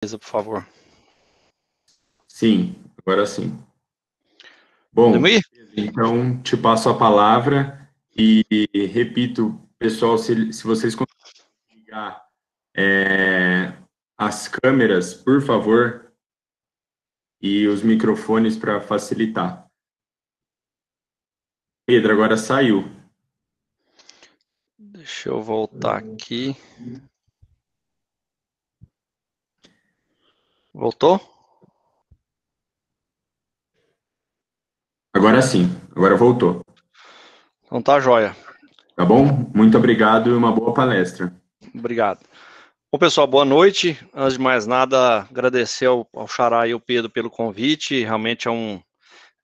Por favor. Sim, agora sim. Bom, então te passo a palavra e repito, pessoal, se vocês conseguirem ligar as câmeras, por favor, e os microfones para facilitar. Pedro, agora saiu. Deixa eu voltar aqui. Voltou? Agora sim, agora voltou. Então tá joia. Tá bom? Muito obrigado e uma boa palestra. Obrigado. Bom, pessoal, boa noite. Antes de mais nada, agradecer ao Xará e ao Pedro pelo convite. Realmente é um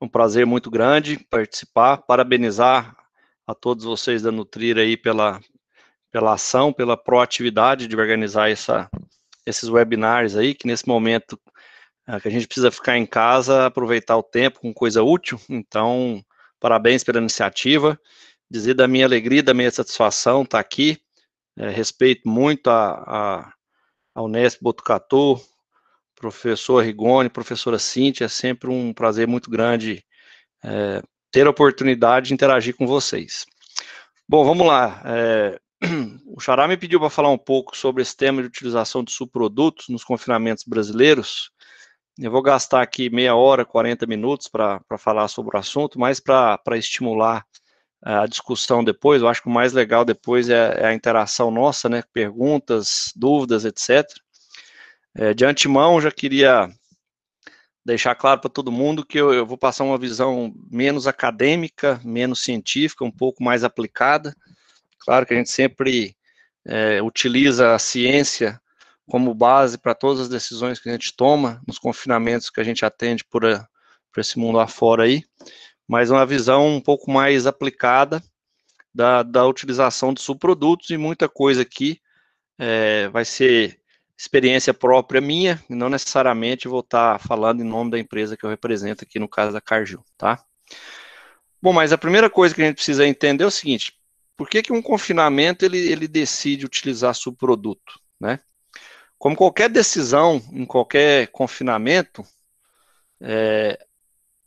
prazer muito grande participar. Parabenizar a todos vocês da Nutrir aí pela ação, pela proatividade de organizar esses webinars aí, que nesse momento que a gente precisa ficar em casa, aproveitar o tempo com coisa útil. Então, parabéns pela iniciativa. Dizer da minha alegria, da minha satisfação estar aqui. Respeito muito a Unesp Botucatu, professor Rigoni, professora Cíntia. É sempre um prazer muito grande ter a oportunidade de interagir com vocês. Bom, vamos lá. O Xará me pediu para falar um pouco sobre esse tema de utilização de subprodutos nos confinamentos brasileiros. Eu vou gastar aqui meia hora, 40 minutos para falar sobre o assunto, mas para estimular a discussão depois. Eu acho que o mais legal depois é a interação nossa, né? Perguntas, dúvidas, etc. De antemão, já queria deixar claro para todo mundo que eu vou passar uma visão menos acadêmica, menos científica, um pouco mais aplicada. Claro que a gente sempre utiliza a ciência como base para todas as decisões que a gente toma, nos confinamentos que a gente atende por esse mundo afora aí, mas uma visão um pouco mais aplicada da utilização de subprodutos, e muita coisa aqui vai ser experiência própria minha, e não necessariamente vou estar falando em nome da empresa que eu represento aqui, no caso da Cargill, tá? Bom, mas a primeira coisa que a gente precisa entender é o seguinte: por que um confinamento ele decide utilizar subproduto, né? Como qualquer decisão em qualquer confinamento,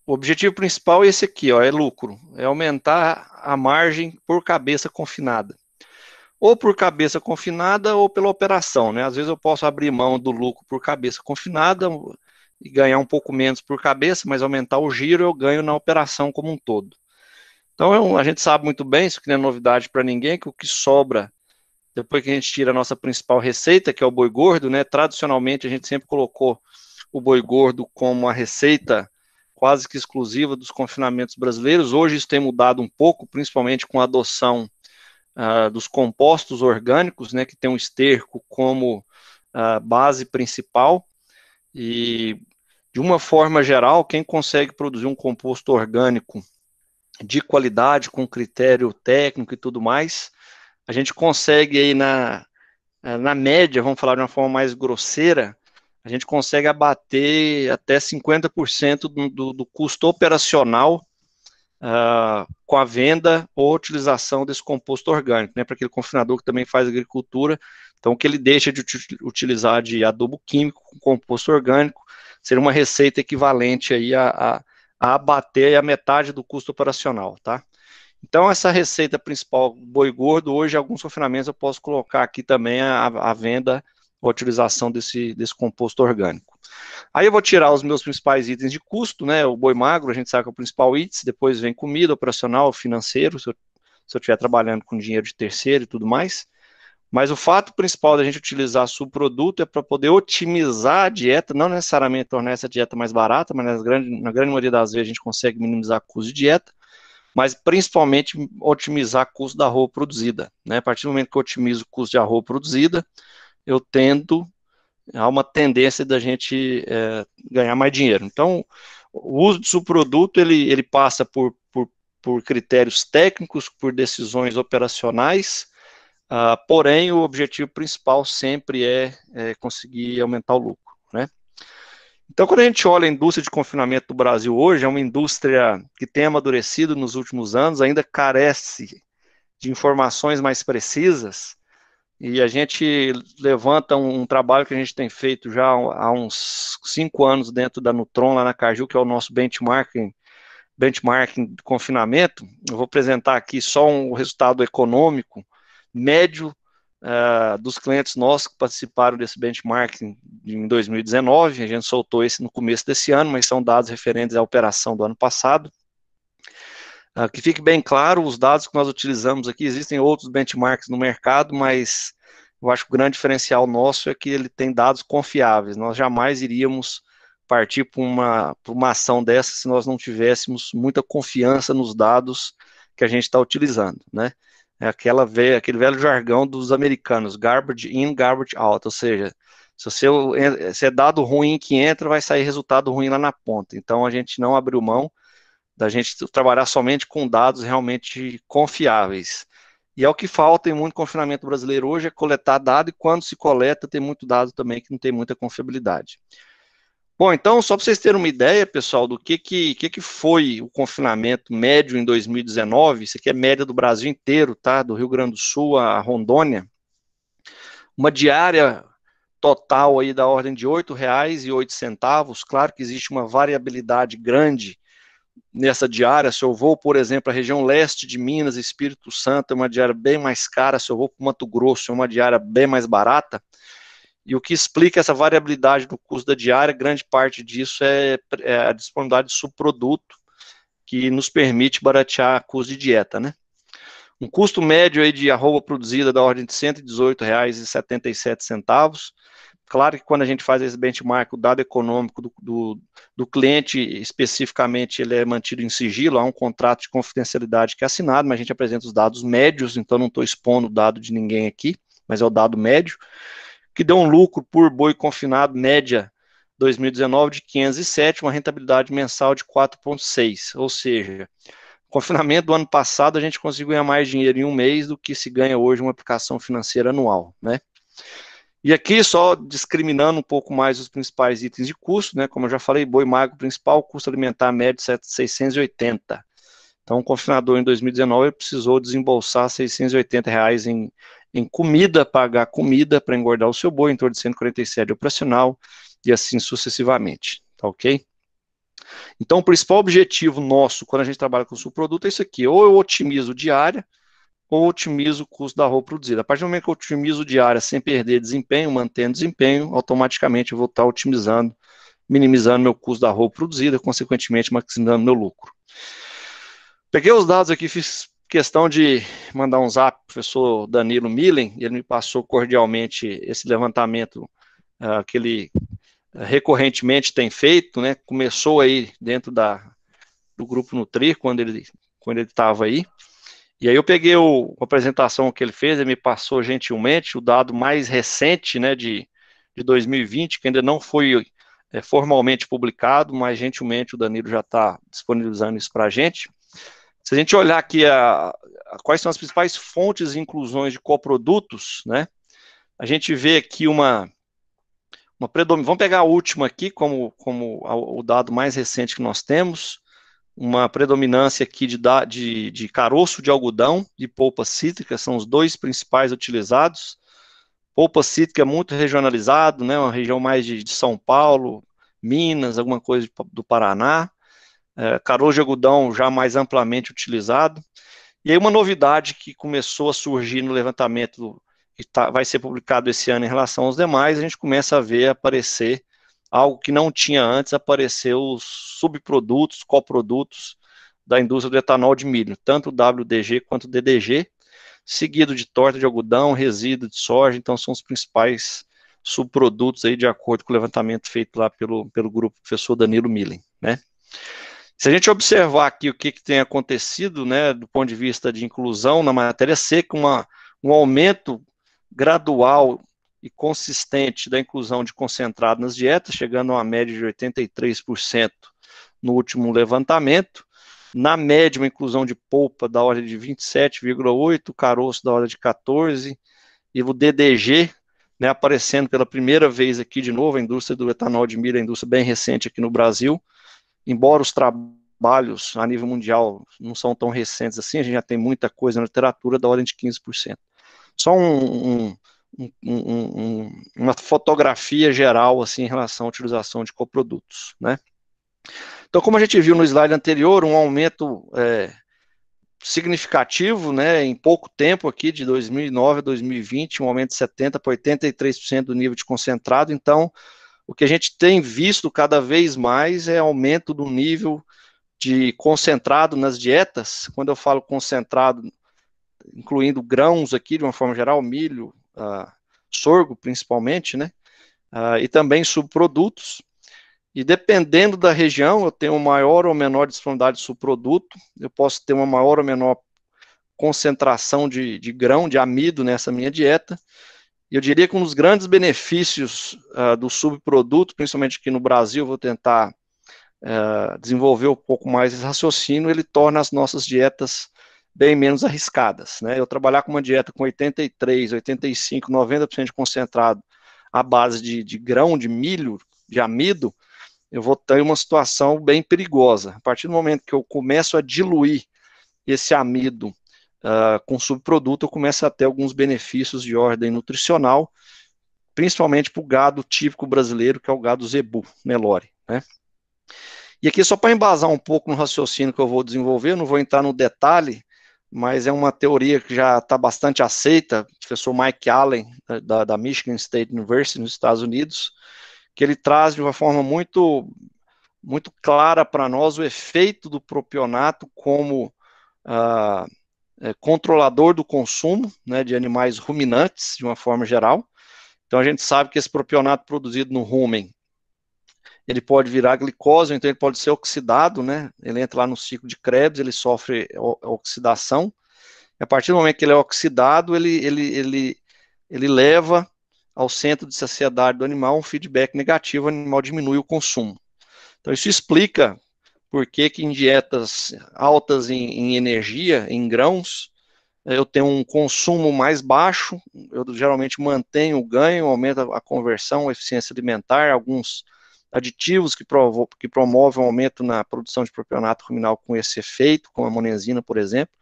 o objetivo principal é esse aqui, ó, é lucro, é aumentar a margem por cabeça confinada. Ou por cabeça confinada ou pela operação, né? Às vezes eu posso abrir mão do lucro por cabeça confinada e ganhar um pouco menos por cabeça, mas aumentar o giro eu ganho na operação como um todo. Então a gente sabe muito bem, isso que não é novidade para ninguém, que o que sobra depois que a gente tira a nossa principal receita, que é o boi gordo, né? Tradicionalmente a gente sempre colocou o boi gordo como a receita quase que exclusiva dos confinamentos brasileiros. Hoje isso tem mudado um pouco, principalmente com a adoção dos compostos orgânicos, né, que tem o esterco como base principal. E de uma forma geral, quem consegue produzir um composto orgânico de qualidade, com critério técnico e tudo mais, a gente consegue aí na média, vamos falar de uma forma mais grosseira, a gente consegue abater até 50% do custo operacional com a venda ou utilização desse composto orgânico, né, para aquele confinador que também faz agricultura. Então, o que ele deixa de utilizar de adubo químico com composto orgânico seria uma receita equivalente aí a abater a metade do custo operacional, tá? Então, essa receita principal, boi gordo, hoje, alguns confinamentos eu posso colocar aqui também a venda ou a utilização desse composto orgânico. Aí eu vou tirar os meus principais itens de custo, né? O boi magro, a gente sabe que é o principal item, depois vem comida, operacional, financeiro, se eu estiver trabalhando com dinheiro de terceiro e tudo mais. Mas o fato principal da gente utilizar subproduto é para poder otimizar a dieta, não necessariamente tornar essa dieta mais barata, mas na grande maioria das vezes a gente consegue minimizar o custo de dieta, mas principalmente otimizar o custo da roupa produzida, né? A partir do momento que eu otimizo o custo de arroba produzida, eu tendo há uma tendência da gente ganhar mais dinheiro. Então, o uso do subproduto, ele passa por critérios técnicos, por decisões operacionais, porém, o objetivo principal sempre é conseguir aumentar o lucro, né? Então, quando a gente olha a indústria de confinamento do Brasil hoje, é uma indústria que tem amadurecido nos últimos anos, ainda carece de informações mais precisas, e a gente levanta um trabalho que a gente tem feito já há uns 5 anos dentro da Nutron, lá na Cargill, que é o nosso benchmarking de confinamento. Eu vou apresentar aqui só o resultado econômico médio dos clientes nossos que participaram desse benchmarking em 2019, a gente soltou esse no começo desse ano, mas são dados referentes à operação do ano passado. Que fique bem claro, os dados que nós utilizamos aqui, existem outros benchmarks no mercado, mas eu acho que o grande diferencial nosso é que ele tem dados confiáveis. Nós jamais iríamos partir para uma ação dessa se nós não tivéssemos muita confiança nos dados que a gente está utilizando, né? É aquele velho jargão dos americanos, garbage in, garbage out, ou seja, se é dado ruim que entra, vai sair resultado ruim lá na ponta. Então, a gente não abriu mão da gente trabalhar somente com dados realmente confiáveis. E é o que falta em muito confinamento brasileiro hoje, é coletar dado, e quando se coleta, tem muito dado também que não tem muita confiabilidade. Bom, então, só para vocês terem uma ideia, pessoal, do que foi o confinamento médio em 2019, isso aqui é média do Brasil inteiro, tá? Do Rio Grande do Sul a Rondônia, uma diária total aí da ordem de R$ 8,08, claro que existe uma variabilidade grande nessa diária. Se eu vou, por exemplo, à região leste de Minas, Espírito Santo, é uma diária bem mais cara. Se eu vou para o Mato Grosso, é uma diária bem mais barata. E o que explica essa variabilidade do custo da diária, grande parte disso é a disponibilidade de subproduto, que nos permite baratear custo de dieta, né? Um custo médio aí de arroba produzida da ordem de R$ 118,77. Claro que quando a gente faz esse benchmark, o dado econômico do cliente especificamente, ele é mantido em sigilo, há um contrato de confidencialidade que é assinado, mas a gente apresenta os dados médios, então não estou expondo o dado de ninguém aqui, mas é o dado médio, que deu um lucro por boi confinado, média 2019 de 507, uma rentabilidade mensal de 4,6, ou seja, confinamento do ano passado a gente conseguiu ganhar mais dinheiro em um mês do que se ganha hoje uma aplicação financeira anual, né? E aqui só discriminando um pouco mais os principais itens de custo, né? Como eu já falei, boi magro principal, custo alimentar médio de 680. Então, o confinador em 2019 precisou desembolsar R$ 680 em comida, pagar comida para engordar o seu boi, em torno de 147 de operacional, e assim sucessivamente, tá ok? Então, o principal objetivo nosso, quando a gente trabalha com o subproduto, é isso aqui: ou eu otimizo diária, ou otimizo o custo da roupa produzida. A partir do momento que eu otimizo diária sem perder desempenho, mantendo desempenho, automaticamente eu vou estar otimizando, minimizando meu custo da roupa produzida, consequentemente maximizando meu lucro. Peguei os dados aqui, fiz questão de mandar um zap para o professor Danilo Millen, ele me passou cordialmente esse levantamento que ele recorrentemente tem feito, né? Começou aí dentro do Grupo Nutrir, quando ele estava aí. E aí eu peguei a apresentação que ele fez, ele me passou gentilmente o dado mais recente, né, de 2020, que ainda não foi formalmente publicado, mas gentilmente o Danilo já está disponibilizando isso para a gente. Se a gente olhar aqui quais são as principais fontes de inclusões de coprodutos, né, a gente vê aqui uma predominância. Vamos pegar a última aqui como o dado mais recente que nós temos. Uma predominância aqui de caroço de algodão e polpa cítrica, são os dois principais utilizados. Polpa cítrica é muito regionalizado, né, uma região mais de São Paulo, Minas, alguma coisa do Paraná. Caroço de algodão já mais amplamente utilizado. E aí uma novidade que começou a surgir no levantamento que vai ser publicado esse ano em relação aos demais, a gente começa a ver aparecer algo que não tinha antes, apareceu os subprodutos, coprodutos da indústria do etanol de milho, tanto o WDG quanto o DDG, seguido de torta de algodão, resíduo de soja. Então são os principais subprodutos aí de acordo com o levantamento feito lá pelo grupo professor Danilo Millen, né? Se a gente observar aqui o que tem acontecido, né, do ponto de vista de inclusão na matéria seca, um aumento gradual e consistente da inclusão de concentrado nas dietas, chegando a uma média de 83% no último levantamento. Na média, uma inclusão de polpa da ordem de 27,8%, caroço da ordem de 14%, e o DDG, né, aparecendo pela primeira vez aqui de novo, a indústria do etanol de milho, a indústria bem recente aqui no Brasil, embora os trabalhos a nível mundial não são tão recentes assim, a gente já tem muita coisa na literatura da ordem de 15%. só uma fotografia geral assim, em relação à utilização de coprodutos, né? Então, como a gente viu no slide anterior, um aumento significativo, né, em pouco tempo aqui, de 2009 a 2020, um aumento de 70% para 83% do nível de concentrado. Então, o que a gente tem visto cada vez mais é aumento do nível de concentrado nas dietas. Quando eu falo concentrado, incluindo grãos aqui, de uma forma geral, milho, sorgo principalmente, né, e também subprodutos. E dependendo da região, eu tenho maior ou menor disponibilidade de subproduto, eu posso ter uma maior ou menor concentração de grão, de amido nessa minha dieta. E eu diria que um dos grandes benefícios do subproduto, principalmente aqui no Brasil, vou tentar desenvolver um pouco mais esse raciocínio, ele torna as nossas dietas bem menos arriscadas, né? Eu trabalhar com uma dieta com 83, 85, 90% de concentrado à base de grão, de milho, de amido, eu vou ter uma situação bem perigosa. A partir do momento que eu começo a diluir esse amido com subproduto, eu começo a ter alguns benefícios de ordem nutricional, principalmente para o gado típico brasileiro, que é o gado zebu, Nelore, né? E aqui, só para embasar um pouco no raciocínio que eu vou desenvolver, eu não vou entrar no detalhe, mas é uma teoria que já está bastante aceita, o professor Mike Allen, da Michigan State University, nos Estados Unidos, que ele traz de uma forma muito clara para nós o efeito do propionato como controlador do consumo, né, de animais ruminantes, de uma forma geral. Então, a gente sabe que esse propionato produzido no rumen, ele pode virar glicose, então ele pode ser oxidado, né, ele entra lá no ciclo de Krebs, ele sofre oxidação, e a partir do momento que ele é oxidado, ele leva ao centro de saciedade do animal um feedback negativo, o animal diminui o consumo. Então, isso explica por que em dietas altas em energia, em grãos, eu tenho um consumo mais baixo, eu geralmente mantenho o ganho, aumenta a conversão, a eficiência alimentar, alguns aditivos que promovem um aumento na produção de propionato ruminal com esse efeito, como a monenzina, por exemplo.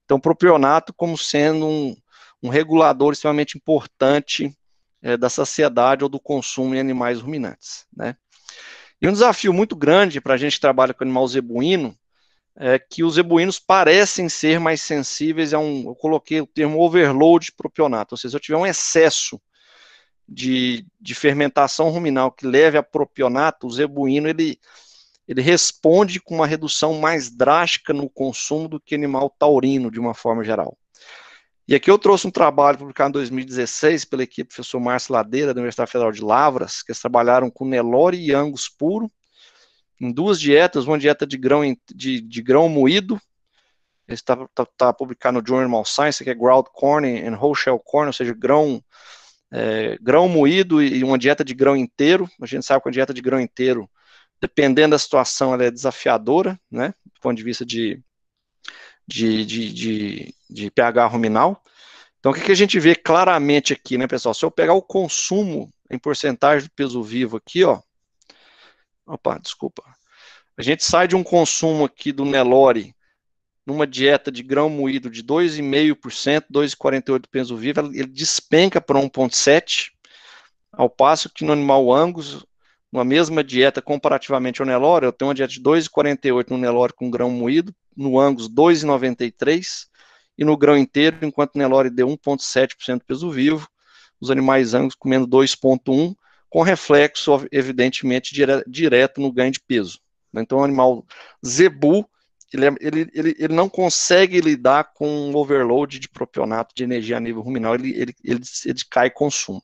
Então, propionato como sendo um regulador extremamente importante da saciedade ou do consumo em animais ruminantes, né? E um desafio muito grande para a gente que trabalha com animal zebuíno é que os zebuínos parecem ser mais sensíveis eu coloquei o termo overload de propionato, ou seja, se eu tiver um excesso de fermentação ruminal que leve a propionato, o zebuíno ele responde com uma redução mais drástica no consumo do que animal taurino, de uma forma geral. E aqui eu trouxe um trabalho publicado em 2016 pela equipe do professor Márcio Ladeira, da Universidade Federal de Lavras, que eles trabalharam com Nelore e Angus puro, em duas dietas, uma dieta de grão moído, está publicado no Journal of Science, que é ground corn and whole shell corn, ou seja, grão moído e uma dieta de grão inteiro. A gente sabe que a dieta de grão inteiro, dependendo da situação, ela é desafiadora, né, do ponto de vista de pH ruminal. Então, o que a gente vê claramente aqui, né, pessoal? Se eu pegar o consumo em porcentagem do peso vivo aqui, ó, a gente sai de um consumo aqui do Nelore, numa dieta de grão moído de 2,5%, 2,48% do peso vivo, ele despenca para 1,7%, ao passo que no animal Angus, numa mesma dieta comparativamente ao Nelore, eu tenho uma dieta de 2,48% no Nelore com grão moído, no Angus 2,93%, e no grão inteiro, enquanto o Nelore deu 1,7% do peso vivo, os animais Angus comendo 2,1%, com reflexo, evidentemente, direto no ganho de peso. Então, o animal zebu, ele não consegue lidar com um overload de propionato de energia a nível ruminal, ele cai consumo.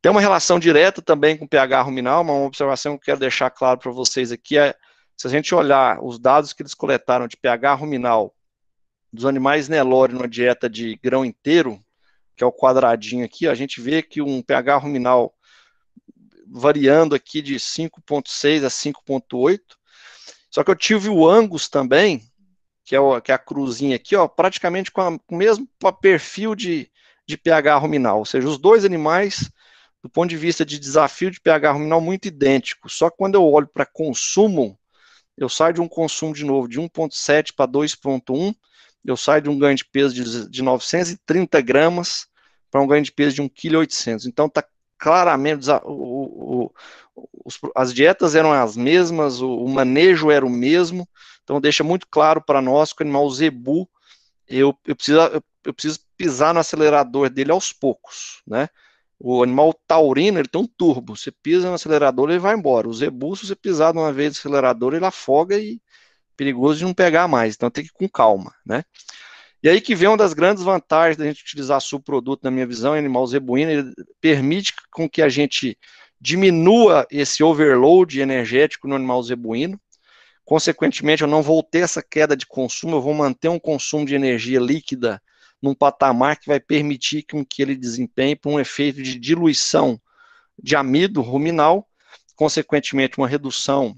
Tem uma relação direta também com o pH ruminal, uma observação que eu quero deixar claro para vocês aqui é, se a gente olhar os dados que eles coletaram de pH ruminal dos animais Nelore numa dieta de grão inteiro, que é o quadradinho aqui, a gente vê que um pH ruminal variando aqui de 5,6 a 5,8, só que eu tive o Angus também, que é a cruzinha aqui, ó, praticamente com o mesmo perfil de pH ruminal, ou seja, os dois animais, do ponto de vista de desafio de pH ruminal, muito idêntico, só que quando eu olho para consumo, eu saio de um consumo de novo de 1,7 para 2,1, eu saio de um ganho de peso de 930 gramas para um ganho de peso de 1,8 kg. Então, está claramente, as dietas eram as mesmas, o manejo era o mesmo, então deixa muito claro para nós que o animal zebu, eu preciso pisar no acelerador dele aos poucos, né? O animal taurino, ele tem um turbo, você pisa no acelerador, ele vai embora. O zebu, se você pisar de uma vez no acelerador, ele afoga e perigoso de não pegar mais, então tem que ir com calma, né? E aí que vem uma das grandes vantagens da gente utilizar subproduto, na minha visão, em animal zebuíno, ele permite com que a gente diminua esse overload energético no animal zebuíno, consequentemente eu não vou ter essa queda de consumo, eu vou manter um consumo de energia líquida num patamar que vai permitir que ele desempenhe por um efeito de diluição de amido ruminal, consequentemente uma redução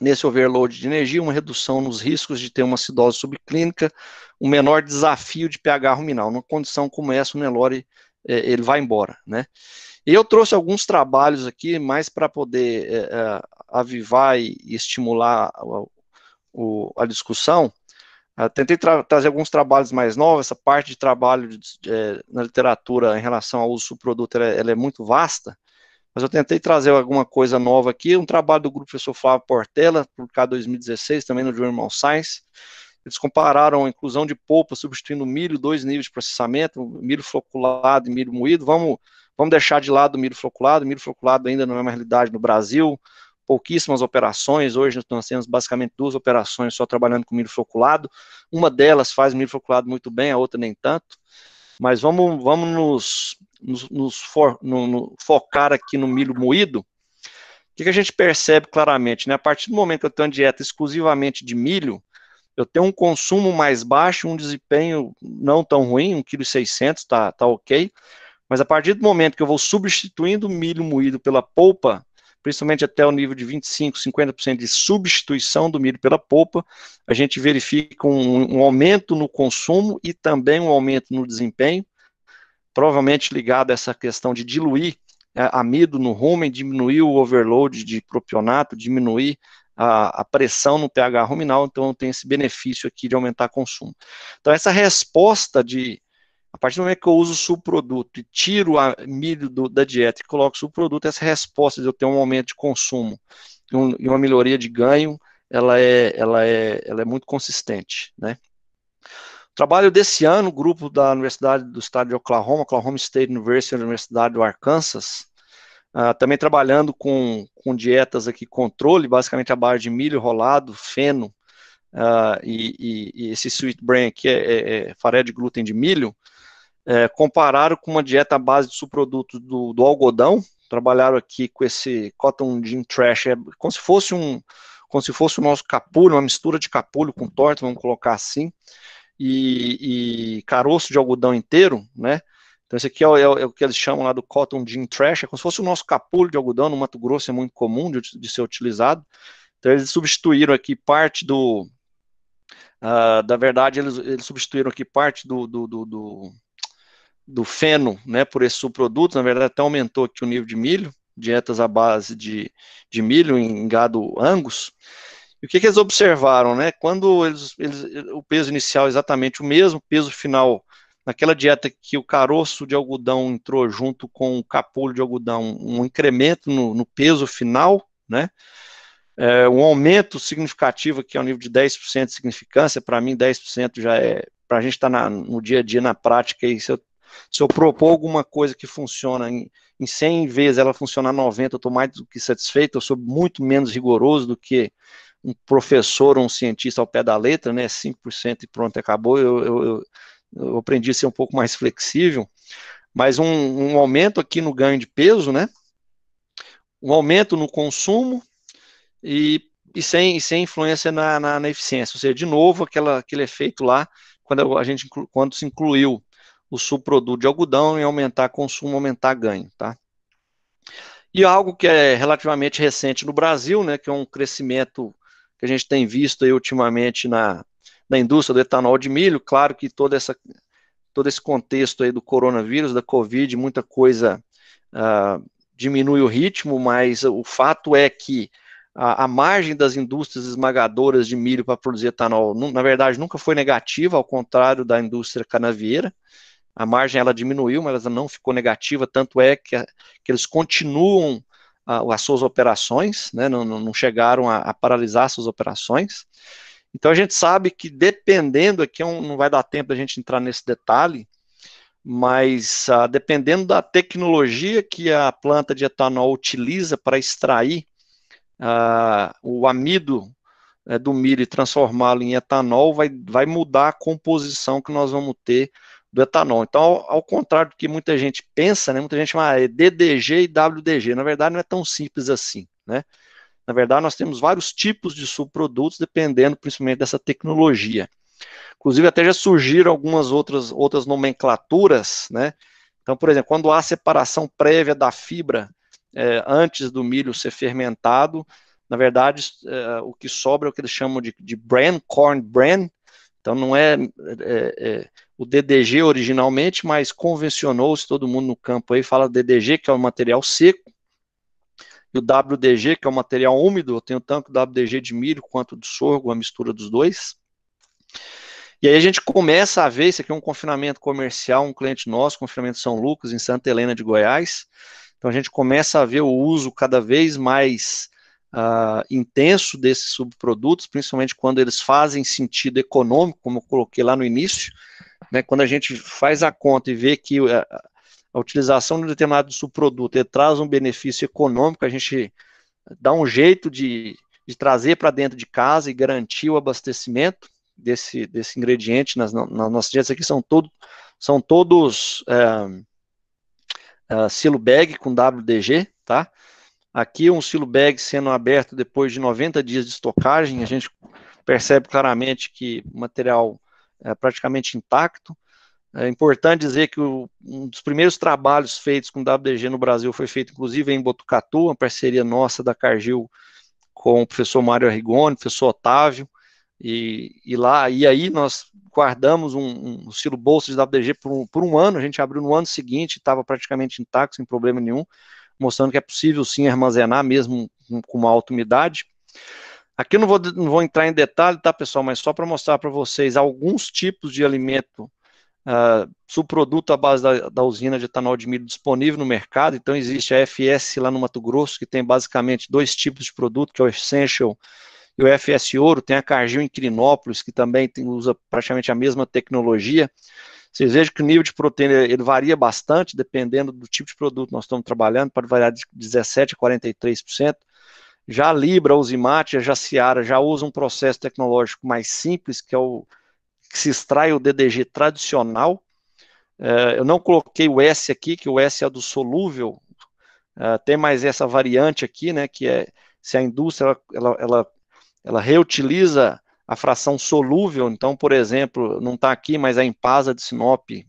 nesse overload de energia, uma redução nos riscos de ter uma acidose subclínica, um menor desafio de pH ruminal. Numa condição como essa, o Nelore ele vai embora, né? E eu trouxe alguns trabalhos aqui, mais para poder avivar e estimular a discussão. Tentei trazer alguns trabalhos mais novos, essa parte de trabalho na literatura em relação ao uso do subproduto, ela é muito vasta, mas eu tentei trazer alguma coisa nova aqui, um trabalho do grupo professor Flávio Portela, publicado em 2016, também no Journal Science. Eles compararam a inclusão de polpa substituindo milho, 2 níveis de processamento, milho floculado e milho moído. Vamos deixar de lado o milho floculado ainda não é uma realidade no Brasil, pouquíssimas operações, hoje nós temos basicamente 2 operações só trabalhando com milho floculado, uma delas faz milho floculado muito bem, a outra nem tanto, mas vamos focar aqui no milho moído. O que a gente percebe claramente, né? A partir do momento que eu tenho uma dieta exclusivamente de milho, eu tenho um consumo mais baixo, um desempenho não tão ruim, 1,6 kg tá ok, mas a partir do momento que eu vou substituindo o milho moído pela polpa, principalmente até o nível de 25%, 50% de substituição do milho pela polpa, a gente verifica um aumento no consumo e também um aumento no desempenho, provavelmente ligado a essa questão de diluir amido no rumen, diminuir o overload de propionato, diminuir a pressão no pH ruminal, então tem esse benefício aqui de aumentar o consumo. Então essa resposta a partir do momento que eu uso o subproduto e tiro o milho da dieta e coloco o subproduto, essa resposta de eu ter um aumento de consumo e uma melhoria de ganho, ela é muito consistente, né? O trabalho desse ano, o grupo da Universidade do Estado de Oklahoma State University, Universidade do Arkansas, também trabalhando com dietas aqui, controle, basicamente a base de milho rolado, feno, e esse sweet bran aqui é farelo de glúten de milho, compararam com uma dieta à base de subprodutos do algodão, trabalharam aqui com esse cotton gin trash, como se fosse o nosso capulho, uma mistura de capulho com torta, vamos colocar assim, e caroço de algodão inteiro, né? Então esse aqui é o que eles chamam lá do cotton gin trash, é como se fosse o nosso capulho de algodão, no Mato Grosso é muito comum de ser utilizado. Então eles substituíram aqui parte da verdade, eles substituíram aqui parte do feno, né, por esse subproduto, na verdade até aumentou aqui o nível de milho, dietas à base de milho em gado Angus. E o que eles observaram, né? Quando o peso inicial é exatamente o mesmo, peso final, naquela dieta que o caroço de algodão entrou junto com o capulho de algodão, um incremento no peso final, né? Um aumento significativo aqui ao nível de 10% de significância, para mim 10% já para a gente estar no dia a dia, na prática, e se eu propor alguma coisa que funciona em 100 vezes, ela funcionar 90, eu estou mais do que satisfeito, eu sou muito menos rigoroso do que um professor ou um cientista ao pé da letra, né, 5% e pronto, acabou, eu aprendi a ser um pouco mais flexível, mas um aumento aqui no ganho de peso, né, um aumento no consumo e sem influência na eficiência, ou seja, de novo, aquele efeito lá, quando se incluiu o subproduto de algodão em aumentar consumo, aumentar ganho, tá? E algo que é relativamente recente no Brasil, né, que é um crescimento que a gente tem visto aí ultimamente na indústria do etanol de milho, claro que todo esse contexto aí do coronavírus, da Covid, muita coisa diminui o ritmo, mas o fato é que a margem das indústrias esmagadoras de milho para produzir etanol, na verdade, nunca foi negativa, ao contrário da indústria canavieira. A margem ela diminuiu, mas ela não ficou negativa, tanto é que eles continuam as suas operações, né, não chegaram a paralisar suas operações. Então a gente sabe que dependendo, aqui não vai dar tempo da gente entrar nesse detalhe, mas dependendo da tecnologia que a planta de etanol utiliza para extrair o amido do milho e transformá-lo em etanol, vai mudar a composição que nós vamos ter do etanol. Então, ao contrário do que muita gente pensa, né, muita gente chama DDG e WDG, na verdade não é tão simples assim, né? Na verdade, nós temos vários tipos de subprodutos, dependendo principalmente dessa tecnologia. Inclusive, até já surgiram algumas outras nomenclaturas, né? Então, por exemplo, quando há separação prévia da fibra antes do milho ser fermentado, na verdade, o que sobra é o que eles chamam de bran, corn bran. Então, não é o DDG originalmente, mas convencionou-se, todo mundo no campo aí fala DDG, que é o material seco, e o WDG, que é o material úmido. Eu tenho tanto o WDG de milho quanto do sorgo, a mistura dos dois. E aí a gente começa a ver, isso aqui é um confinamento comercial, um cliente nosso, confinamento São Lucas, em Santa Helena de Goiás. Então a gente começa a ver o uso cada vez mais intenso desses subprodutos, principalmente quando eles fazem sentido econômico, como eu coloquei lá no início, né? Quando a gente faz a conta e vê que a utilização de um determinado subproduto traz um benefício econômico, a gente dá um jeito de trazer para dentro de casa e garantir o abastecimento desse ingrediente. Nas nossas dietas aqui são todos silo bag com WDG, tá? Aqui um silo bag sendo aberto depois de 90 dias de estocagem, a gente percebe claramente que o material é praticamente intacto. É importante dizer que um dos primeiros trabalhos feitos com WDG no Brasil foi feito, inclusive, em Botucatu, uma parceria nossa da Cargill com o professor Mário Arrigoni, professor Otávio, e aí nós guardamos um silo bolsa de WDG por um ano. A gente abriu no ano seguinte, estava praticamente intacto, sem problema nenhum, mostrando que é possível sim armazenar mesmo com uma alta umidade. Aqui eu não vou entrar em detalhe, tá, pessoal, mas só para mostrar para vocês alguns tipos de alimento, subproduto à base da usina de etanol de milho disponível no mercado. Então existe a FS lá no Mato Grosso, que tem basicamente dois tipos de produto, que é o Essential e o FS Ouro. Tem a Cargill em Quirinópolis, que também usa praticamente a mesma tecnologia. Vocês vejam que o nível de proteína ele varia bastante, dependendo do tipo de produto que nós estamos trabalhando, pode variar de 17% a 43%. Já a Libra, a Usimate, a Jaciara já usam um processo tecnológico mais simples, que se extrai o DDG tradicional. Eu não coloquei o S aqui, que o S é do solúvel. Tem mais essa variante aqui, né, que é se a indústria ela reutiliza a fração solúvel. Então, por exemplo, não está aqui, mas a Impasa de Sinop é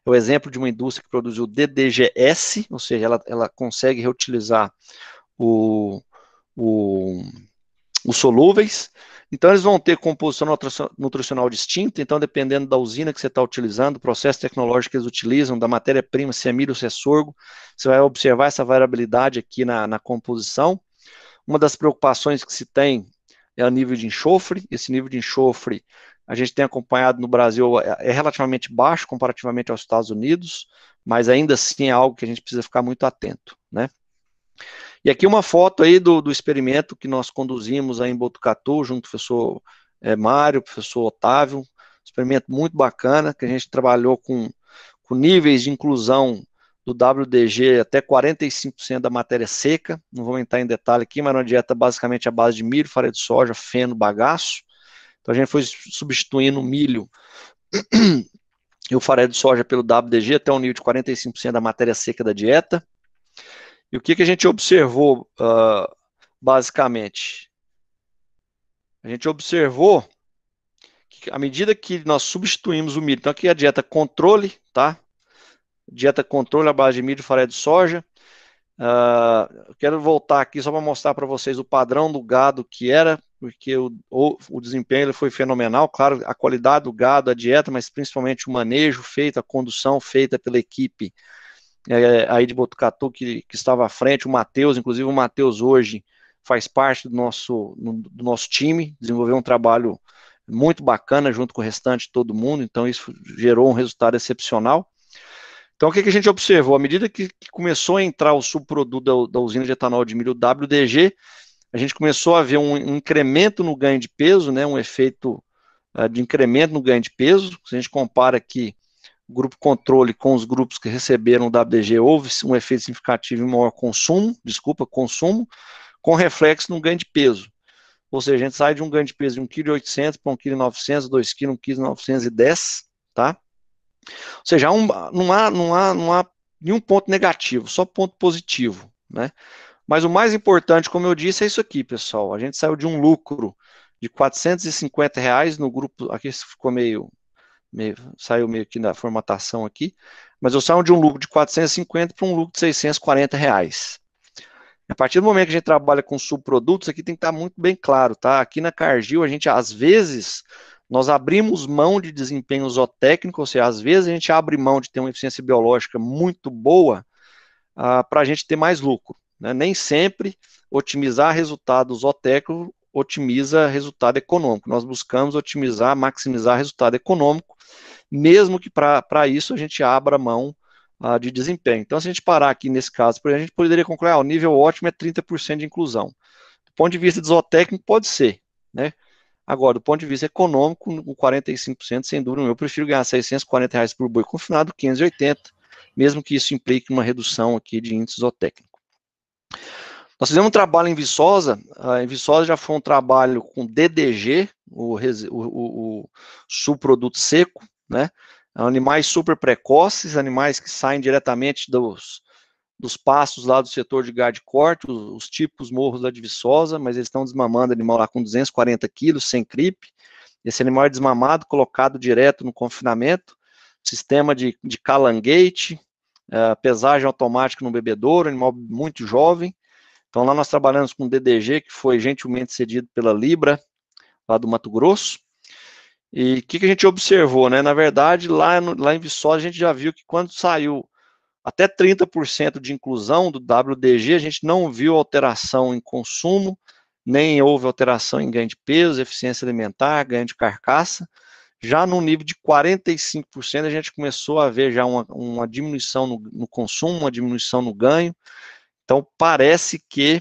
o exemplo de uma indústria que produziu DDGS, ou seja, ela consegue reutilizar os solúveis. Então, eles vão ter composição nutricional distinta. Então, dependendo da usina que você está utilizando, do processo tecnológico que eles utilizam, da matéria-prima, se é milho ou se é sorgo, você vai observar essa variabilidade aqui na composição. Uma das preocupações que se tem é o nível de enxofre. Esse nível de enxofre, a gente tem acompanhado no Brasil, é relativamente baixo comparativamente aos Estados Unidos, mas ainda assim é algo que a gente precisa ficar muito atento, né? E aqui uma foto aí do experimento que nós conduzimos aí em Botucatu, junto com o professor Mário, professor Otávio, experimento muito bacana, que a gente trabalhou com níveis de inclusão do WDG até 45% da matéria seca. Não vou entrar em detalhe aqui, mas uma dieta basicamente à base de milho, farinha de soja, feno, bagaço. Então a gente foi substituindo o milho e o farelo de soja pelo WDG até um nível de 45% da matéria seca da dieta. E o que a gente observou, basicamente? A gente observou que à medida que nós substituímos o milho, então aqui a dieta controle, tá? Dieta controle à base de milho e farelo de soja. Eu quero voltar aqui só para mostrar para vocês o padrão do gado que era, porque o desempenho ele foi fenomenal. Claro, a qualidade do gado, a dieta, mas principalmente o manejo feito, a condução feita pela equipe aí de Botucatu que estava à frente, o Matheus, inclusive o Matheus hoje faz parte do nosso time, desenvolveu um trabalho muito bacana junto com o restante de todo mundo, então isso gerou um resultado excepcional. Então, o que a gente observou? À medida que começou a entrar o subproduto da usina de etanol de milho WDG, a gente começou a ver um incremento no ganho de peso, né, um efeito de incremento no ganho de peso. Se a gente compara aqui o grupo controle com os grupos que receberam o WDG, houve um efeito significativo em maior consumo, com reflexo no ganho de peso. Ou seja, a gente sai de um ganho de peso de 1,8 kg para 1,9 kg, 2 kg, 1,910 kg, tá? Ou seja, não há nenhum ponto negativo, só ponto positivo, né? Mas o mais importante, como eu disse, é isso aqui, pessoal. A gente saiu de um lucro de R$450 no grupo, aqui ficou saiu meio que na formatação aqui, mas eu saio de um lucro de 450 para um lucro de R$640. A partir do momento que a gente trabalha com subprodutos, aqui tem que estar muito bem claro, tá? Aqui na Cargill, a gente, às vezes, nós abrimos mão de desempenho zootécnico, ou seja, às vezes a gente abre mão de ter uma eficiência biológica muito boa para a gente ter mais lucro, né? Nem sempre otimizar resultado zootécnico otimiza resultado econômico. Nós buscamos otimizar, maximizar resultado econômico, mesmo que para isso a gente abra mão de desempenho. Então, se a gente parar aqui nesse caso, a gente poderia concluir, o nível ótimo é 30% de inclusão. Do ponto de vista de zootécnico, pode ser, né? Agora, do ponto de vista econômico, o 45%, sem dúvida, eu prefiro ganhar R$640 por boi confinado, 580, mesmo que isso implique uma redução aqui de índice zootécnico. Nós fizemos um trabalho em Viçosa. Em Viçosa já foi um trabalho com DDG, o subproduto seco, né? Animais super precoces, animais que saem diretamente dos pastos lá do setor de gado de corte, os típicos morros lá de Viçosa, mas eles estão desmamando animal lá com 240 quilos, sem cripe. Esse animal é desmamado, colocado direto no confinamento, sistema de calangate, pesagem automática no bebedouro, animal muito jovem. Então lá nós trabalhamos com DDG, que foi gentilmente cedido pela Libra, lá do Mato Grosso. E o que a gente observou, né? Na verdade, lá em Viçosa, a gente já viu que quando saiu até 30% de inclusão do WDG, a gente não viu alteração em consumo, nem houve alteração em ganho de peso, eficiência alimentar, ganho de carcaça. Já no nível de 45%, a gente começou a ver já uma diminuição no consumo, uma diminuição no ganho. Então, parece que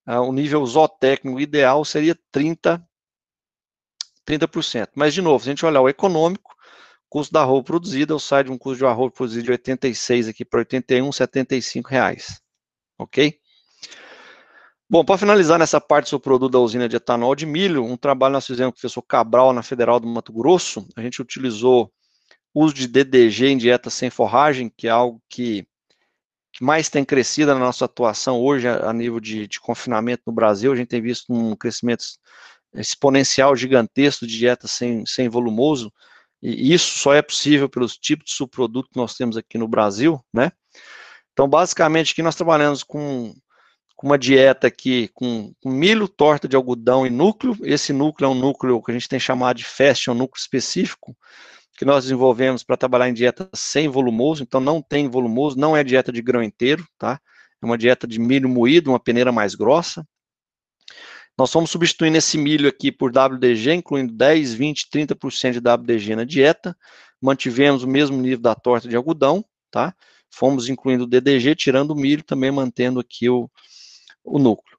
o nível zootécnico ideal seria 30%. Mas, de novo, se a gente olhar o econômico, custo da arroba produzida, eu saio de um custo de arroba produzido de 86 aqui para 81, R$75. Ok? Bom, para finalizar nessa parte do seu produto da usina de etanol de milho, um trabalho nós fizemos com o professor Cabral na Federal do Mato Grosso. A gente utilizou o uso de DDG em dieta sem forragem, que é algo que mais tem crescido na nossa atuação hoje a nível de confinamento no Brasil. A gente tem visto um crescimento exponencial gigantesco de dieta sem volumoso, e isso só é possível pelos tipos de subproduto que nós temos aqui no Brasil, né? Então, basicamente, aqui nós trabalhamos com uma dieta aqui com milho, torta de algodão e núcleo. Esse núcleo é um núcleo que a gente tem chamado de FAST, é um núcleo específico, que nós desenvolvemos para trabalhar em dieta sem volumoso, então não tem volumoso, não é dieta de grão inteiro, tá? É uma dieta de milho moído, uma peneira mais grossa. Nós fomos substituindo esse milho aqui por WDG, incluindo 10, 20, 30% de WDG na dieta, mantivemos o mesmo nível da torta de algodão, tá? Fomos incluindo o DDG, tirando o milho, também mantendo aqui o núcleo.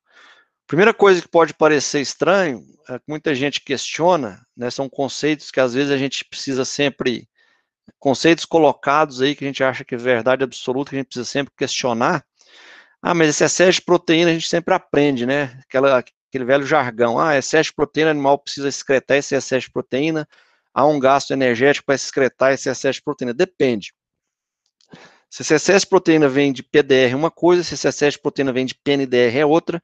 Primeira coisa que pode parecer estranho, é que muita gente questiona, né, são conceitos que às vezes a gente precisa sempre, conceitos colocados aí que a gente acha que é verdade absoluta, que a gente precisa sempre questionar. Mas esse excesso de proteína a gente sempre aprende, né, aquele velho jargão, excesso de proteína, o animal precisa excretar esse excesso de proteína, há um gasto energético para excretar esse excesso de proteína. Depende. Se esse excesso de proteína vem de PDR é uma coisa, se esse excesso de proteína vem de PNDR é outra.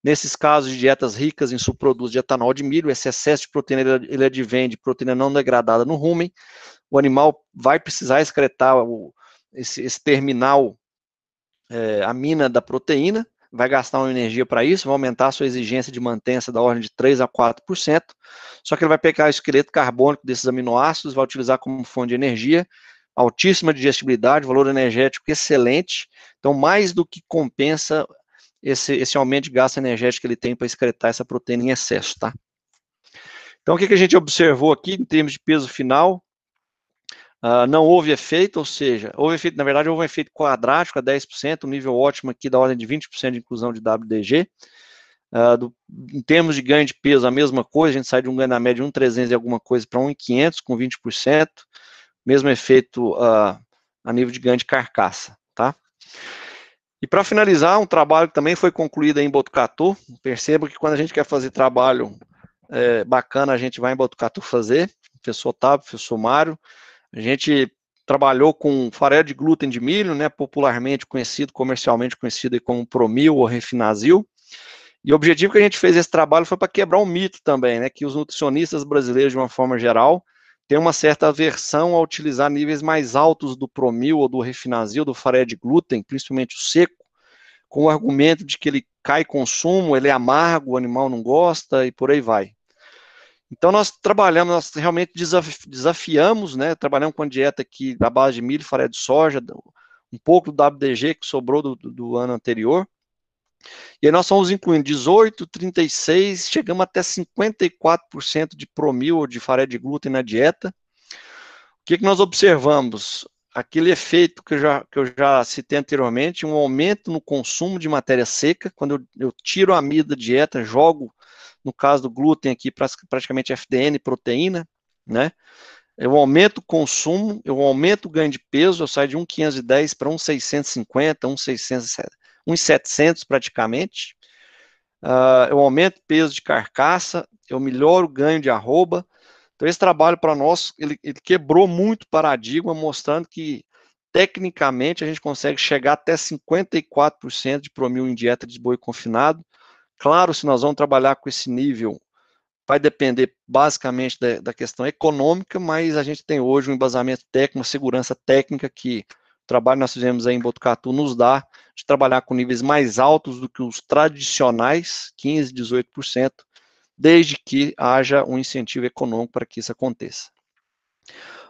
Nesses casos de dietas ricas em subprodutos de etanol de milho, esse excesso de proteína ele advém de proteína não degradada no rumen. O animal vai precisar excretar esse terminal amina da proteína, vai gastar uma energia para isso, vai aumentar a sua exigência de mantença da ordem de 3 a 4%, só que ele vai pegar o esqueleto carbônico desses aminoácidos, vai utilizar como fonte de energia, altíssima digestibilidade, valor energético excelente, então mais do que compensa esse aumento de gasto energético que ele tem para excretar essa proteína em excesso, tá? Então, o que a gente observou aqui em termos de peso final? Não houve efeito, ou seja, houve efeito, na verdade, houve um efeito quadrático a 10%, um nível ótimo aqui da ordem de 20% de inclusão de WDG. Em termos de ganho de peso, a mesma coisa, a gente sai de um ganho na média de 1.300 e alguma coisa para 1.500 com 20%, mesmo efeito a nível de ganho de carcaça, tá? E para finalizar, um trabalho que também foi concluído em Botucatu. Perceba que quando a gente quer fazer trabalho bacana, a gente vai em Botucatu fazer, professor Otávio, professor Mário. A gente trabalhou com farelo de glúten de milho, né, popularmente conhecido, comercialmente conhecido como Promil ou Refinazil. E o objetivo que a gente fez esse trabalho foi para quebrar um mito também, né, que os nutricionistas brasileiros, de uma forma geral, têm uma certa aversão a utilizar níveis mais altos do Promil ou do Refinazil, do farelo de glúten, principalmente o seco, com o argumento de que ele cai consumo, ele é amargo, o animal não gosta e por aí vai. Então, nós realmente desafiamos, né? Trabalhamos com a dieta aqui da base de milho, farelo de soja, um pouco do WDG que sobrou do ano anterior. E aí nós fomos incluindo 18, 36, chegamos até 54% de Promil ou de farelo de glúten na dieta. O que nós observamos? Aquele efeito que eu já citei anteriormente, um aumento no consumo de matéria seca, quando eu tiro a amida da dieta, jogo, no caso do glúten aqui, praticamente FDN, proteína, né? Eu aumento o consumo, eu aumento o ganho de peso, eu saio de 1.510 para 1.650, 1.700 praticamente. Eu aumento o peso de carcaça, eu melhoro o ganho de arroba. Então, esse trabalho para nós, ele quebrou muito paradigma, mostrando que, tecnicamente, a gente consegue chegar até 54% de Promil em dieta de boi confinado. Claro, se nós vamos trabalhar com esse nível, vai depender basicamente da questão econômica, mas a gente tem hoje um embasamento técnico, uma segurança técnica que o trabalho que nós fizemos aí em Botucatu nos dá de trabalhar com níveis mais altos do que os tradicionais, 15%, 18%, desde que haja um incentivo econômico para que isso aconteça.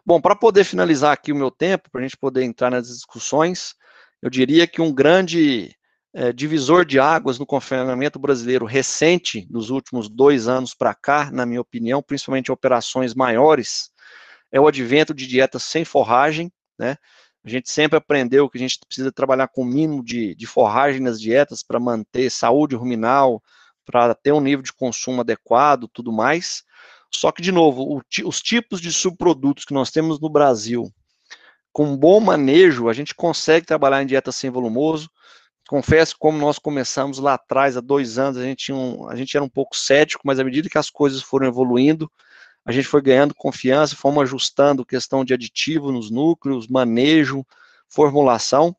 Bom, para poder finalizar aqui o meu tempo, para a gente poder entrar nas discussões, eu diria que um grande divisor de águas no confinamento brasileiro recente, dos últimos 2 anos para cá, na minha opinião, principalmente em operações maiores, é o advento de dietas sem forragem, né? A gente sempre aprendeu que a gente precisa trabalhar com o mínimo de forragem nas dietas para manter saúde ruminal, para ter um nível de consumo adequado, tudo mais. Só que, de novo, os tipos de subprodutos que nós temos no Brasil, com bom manejo, a gente consegue trabalhar em dieta sem volumoso. Confesso que, como nós começamos lá atrás, há 2 anos, a gente era um pouco cético, mas à medida que as coisas foram evoluindo, a gente foi ganhando confiança, fomos ajustando questão de aditivo nos núcleos, manejo, formulação.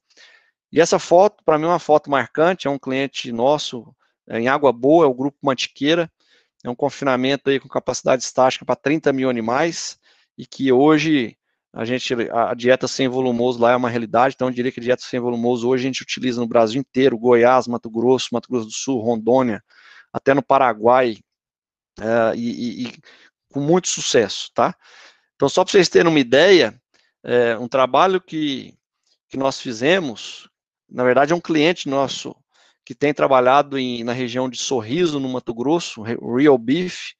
E essa foto, para mim, é uma foto marcante, é um cliente nosso, em Água Boa, é o Grupo Mantiqueira, é um confinamento aí com capacidade estática para 30 mil animais, e que hoje a dieta sem volumoso lá é uma realidade. Então eu diria que a dieta sem volumoso hoje a gente utiliza no Brasil inteiro, Goiás, Mato Grosso do Sul, Rondônia, até no Paraguai, e com muito sucesso, tá? Então, só para vocês terem uma ideia, um trabalho que nós fizemos, na verdade é um cliente nosso que tem trabalhado na região de Sorriso, no Mato Grosso, Real Beef,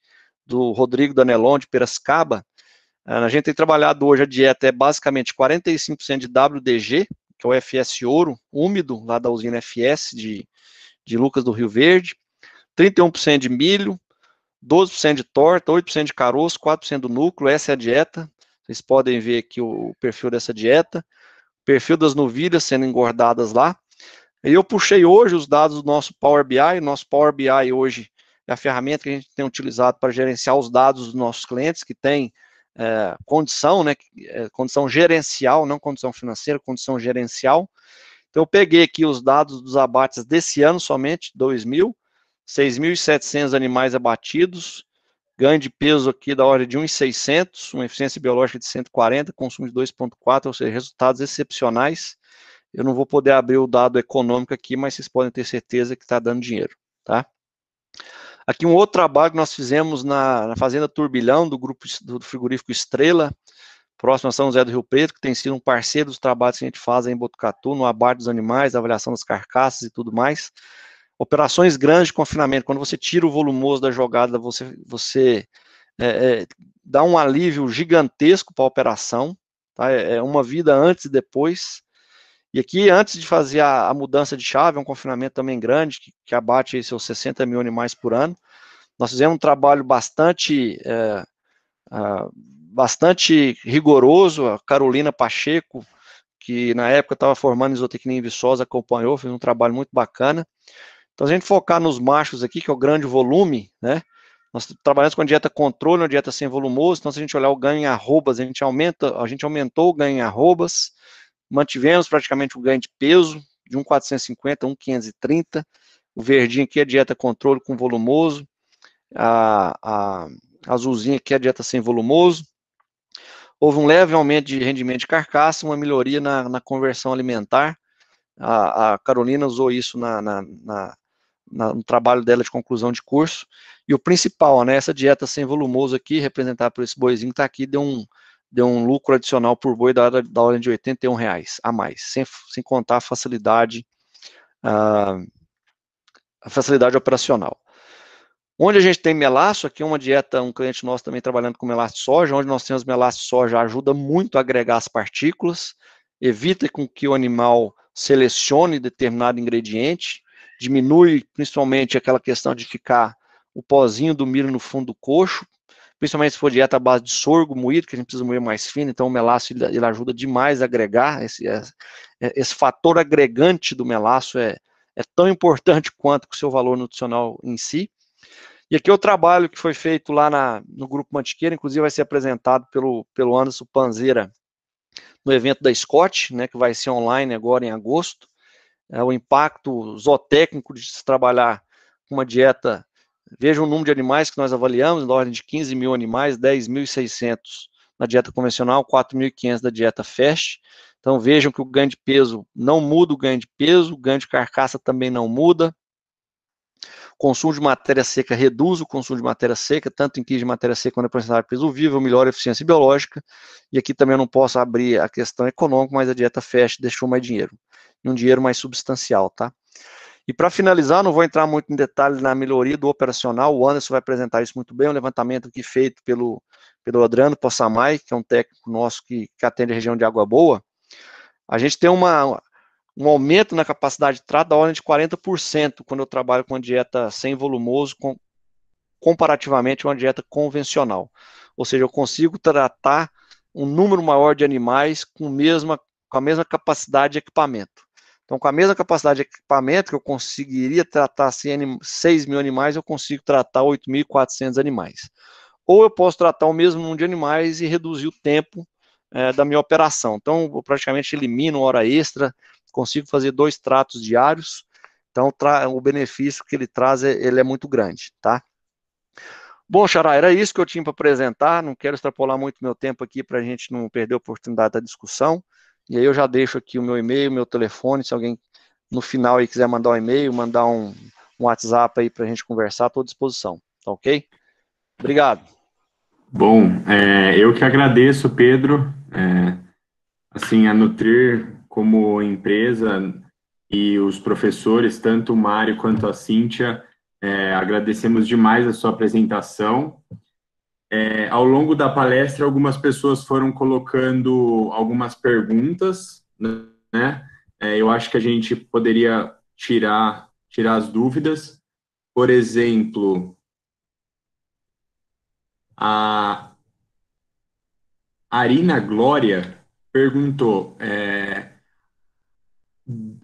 do Rodrigo Danelon, de Piracicaba. A gente tem trabalhado hoje, a dieta é basicamente 45% de WDG, que é o FS Ouro, úmido, lá da usina FS de Lucas do Rio Verde, 31% de milho, 12% de torta, 8% de caroço, 4% do núcleo. Essa é a dieta. Vocês podem ver aqui o perfil dessa dieta, perfil das novilhas sendo engordadas lá. E eu puxei hoje os dados do nosso Power BI. O nosso Power BI hoje é a ferramenta que a gente tem utilizado para gerenciar os dados dos nossos clientes, que tem condição, né, condição gerencial, não condição financeira, condição gerencial. Então, eu peguei aqui os dados dos abates desse ano somente, 2000, 6.700 animais abatidos, ganho de peso aqui da ordem de 1.600, uma eficiência biológica de 140, consumo de 2.4, ou seja, resultados excepcionais. Eu não vou poder abrir o dado econômico aqui, mas vocês podem ter certeza que está dando dinheiro, tá? Aqui um outro trabalho que nós fizemos na Fazenda Turbilhão, do grupo do frigorífico Estrela, próximo a São José do Rio Preto, que tem sido um parceiro dos trabalhos que a gente faz em Botucatu, no abate dos animais, avaliação das carcaças e tudo mais. Operações grandes de confinamento, quando você tira o volumoso da jogada, você dá um alívio gigantesco para a operação, tá? É uma vida antes e depois. E aqui, antes de fazer a mudança de chave, é um confinamento também grande, que abate aí seus 60 mil animais por ano. Nós fizemos um trabalho bastante rigoroso. A Carolina Pacheco, que na época estava formando em zootecnia em Viçosa, acompanhou, fez um trabalho muito bacana. Então, se a gente focar nos machos aqui, que é o grande volume, né? Nós trabalhamos com a dieta controle, uma dieta sem volumoso. Então, se a gente olhar o ganho em arrobas, a gente aumentou o ganho em arrobas, mantivemos praticamente o ganho de peso, de 1,450 a 1,530. O verdinho aqui é a dieta controle com volumoso. A azulzinha aqui é a dieta sem volumoso. Houve um leve aumento de rendimento de carcaça, uma melhoria na conversão alimentar. A Carolina usou isso no trabalho dela de conclusão de curso. E o principal, né, essa dieta sem volumoso aqui, representada por esse boizinho que está aqui, deu um lucro adicional por boi da ordem de R$81 a mais, sem contar a facilidade operacional. Onde a gente tem melaço, aqui é uma dieta, um cliente nosso também trabalhando com melaço de soja, onde nós temos melaço de soja, ajuda muito a agregar as partículas, evita com que o animal selecione determinado ingrediente, diminui principalmente aquela questão de ficar o pozinho do milho no fundo do coxo, principalmente se for dieta à base de sorgo moído, que a gente precisa moer mais fino, então o melaço ele ajuda demais a agregar, esse fator agregante do melaço é tão importante quanto o seu valor nutricional em si. E aqui é o trabalho que foi feito lá no Grupo Mantiqueira, inclusive vai ser apresentado pelo Anderson Panzeira no evento da Scott, né, que vai ser online agora em agosto. O impacto zootécnico de se trabalhar com uma dieta, veja o número de animais que nós avaliamos, na ordem de 15 mil animais, 10.600 na dieta convencional, 4.500 da dieta FAST. Então vejam que o ganho de peso não muda o ganho de peso, o ganho de carcaça também não muda. O consumo de matéria seca reduz o consumo de matéria seca, tanto em quilos de matéria seca quanto em porcentagem de peso vivo, melhora a eficiência biológica. E aqui também eu não posso abrir a questão econômica, mas a dieta FAST deixou mais dinheiro, e um dinheiro mais substancial, tá? E para finalizar, não vou entrar muito em detalhes na melhoria do operacional, o Anderson vai apresentar isso muito bem, um levantamento aqui feito pelo Adriano Possamay, que é um técnico nosso que atende a região de Água Boa. A gente tem um aumento na capacidade de trato da ordem de 40% quando eu trabalho com uma dieta sem volumoso, comparativamente a uma dieta convencional. Ou seja, eu consigo tratar um número maior de animais com a mesma capacidade de equipamento. Então, com a mesma capacidade de equipamento que eu conseguiria tratar 6 mil animais, eu consigo tratar 8.400 animais. Ou eu posso tratar o mesmo número de animais e reduzir o tempo da minha operação. Então, eu praticamente elimino hora extra, consigo fazer 2 tratos diários, então o benefício que ele traz ele é muito grande, tá? Bom, Xará, era isso que eu tinha para apresentar, não quero extrapolar muito meu tempo aqui para a gente não perder a oportunidade da discussão, e aí eu já deixo aqui o meu e-mail, meu telefone, se alguém no final aí quiser mandar um e-mail, mandar um WhatsApp aí para a gente conversar, estou à disposição, tá ok? Obrigado. Bom, eu que agradeço, Pedro, assim, a Nutrir como empresa e os professores, tanto o Mário quanto a Cíntia, agradecemos demais a sua apresentação. Ao longo da palestra, algumas pessoas foram colocando algumas perguntas, né? Eu acho que a gente poderia tirar as dúvidas. Por exemplo, a Arina Glória perguntou: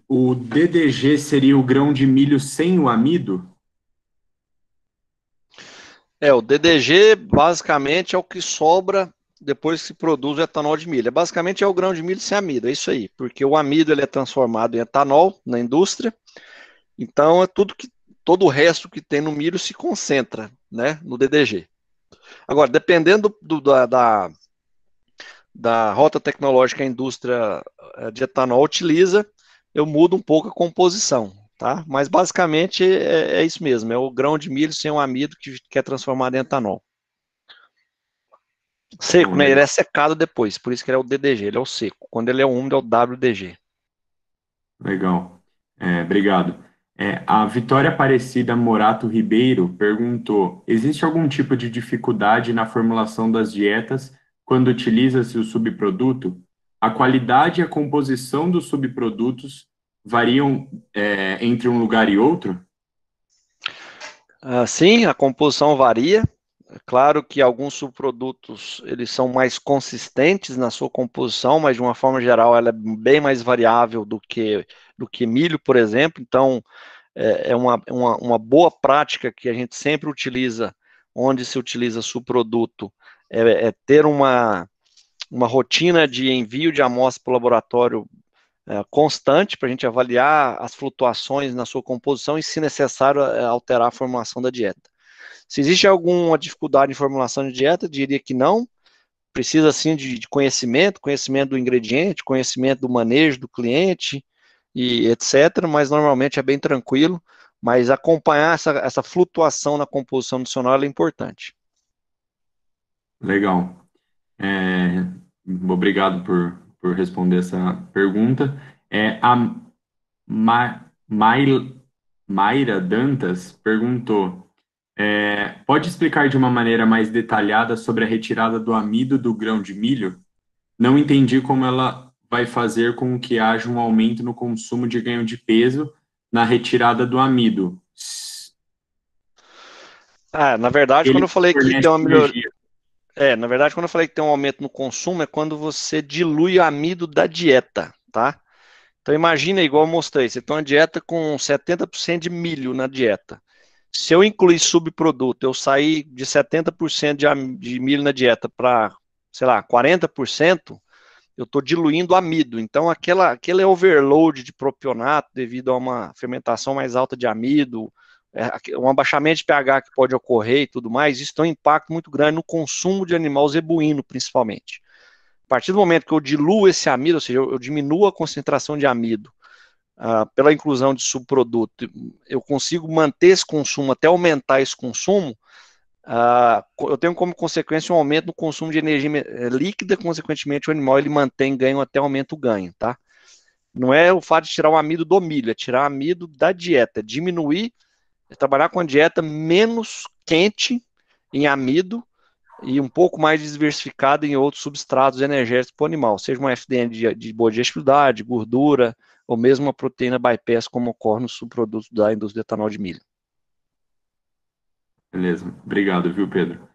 o DDG seria o grão de milho sem o amido? O DDG basicamente é o que sobra depois que se produz o etanol de milho. Basicamente é o grão de milho sem amido, é isso aí, porque o amido ele é transformado em etanol na indústria, então é todo o resto que tem no milho se concentra, né, no DDG. Agora, dependendo da rota tecnológica que a indústria de etanol utiliza, eu mudo um pouco a composição, tá? Mas basicamente é isso mesmo, é o grão de milho sem o amido que é transformado em etanol. Seco, né? Ele é secado depois, por isso que ele é o DDG, ele é o seco. Quando ele é úmido, é o WDG. Legal, obrigado. A Vitória Aparecida Morato Ribeiro perguntou: existe algum tipo de dificuldade na formulação das dietas quando utiliza-se o subproduto? A qualidade e a composição dos subprodutos variam, entre um lugar e outro? Sim, a composição varia. É claro que alguns subprodutos eles são mais consistentes na sua composição, mas de uma forma geral ela é bem mais variável do que milho, por exemplo. Então, é uma boa prática que a gente sempre utiliza, onde se utiliza subproduto, é ter uma rotina de envio de amostra para o laboratório constante, para a gente avaliar as flutuações na sua composição e, se necessário, alterar a formulação da dieta. Se existe alguma dificuldade em formulação de dieta, diria que não. Precisa, sim, de conhecimento do ingrediente, conhecimento do manejo do cliente, e etc., mas normalmente é bem tranquilo, mas acompanhar essa flutuação na composição nutricional é importante. Legal. Obrigado por responder essa pergunta. A Mayra Dantas perguntou: pode explicar de uma maneira mais detalhada sobre a retirada do amido do grão de milho? Não entendi como ela vai fazer com que haja um aumento no consumo de ganho de peso na retirada do amido. Na verdade, quando Ele eu falei que fornece tem uma melhor, energia. na verdade, quando eu falei que tem um aumento no consumo, é quando você dilui o amido da dieta, tá? Então imagina, igual eu mostrei, você tem uma dieta com 70% de milho na dieta. Se eu incluir subproduto, eu sair de 70% de milho na dieta para, sei lá, 40%, eu estou diluindo amido. Então, aquele overload de propionato devido a uma fermentação mais alta de amido, um abaixamento de pH que pode ocorrer e tudo mais, isso tem um impacto muito grande no consumo de animal zebuíno, principalmente. A partir do momento que eu diluo esse amido, ou seja, eu diminuo a concentração de amido pela inclusão de subproduto, eu consigo manter esse consumo até aumentar esse consumo. Eu tenho como consequência um aumento no consumo de energia líquida, consequentemente o animal ele mantém ganho até aumenta o ganho, tá? Não é o fato de tirar o amido do milho, é tirar o amido da dieta, diminuir, trabalhar com a dieta menos quente em amido e um pouco mais diversificada em outros substratos energéticos para o animal, seja uma FDN de boa digestibilidade, gordura, ou mesmo uma proteína bypass, como ocorre nos subprodutos da indústria de etanol de milho. Beleza, obrigado, viu, Pedro?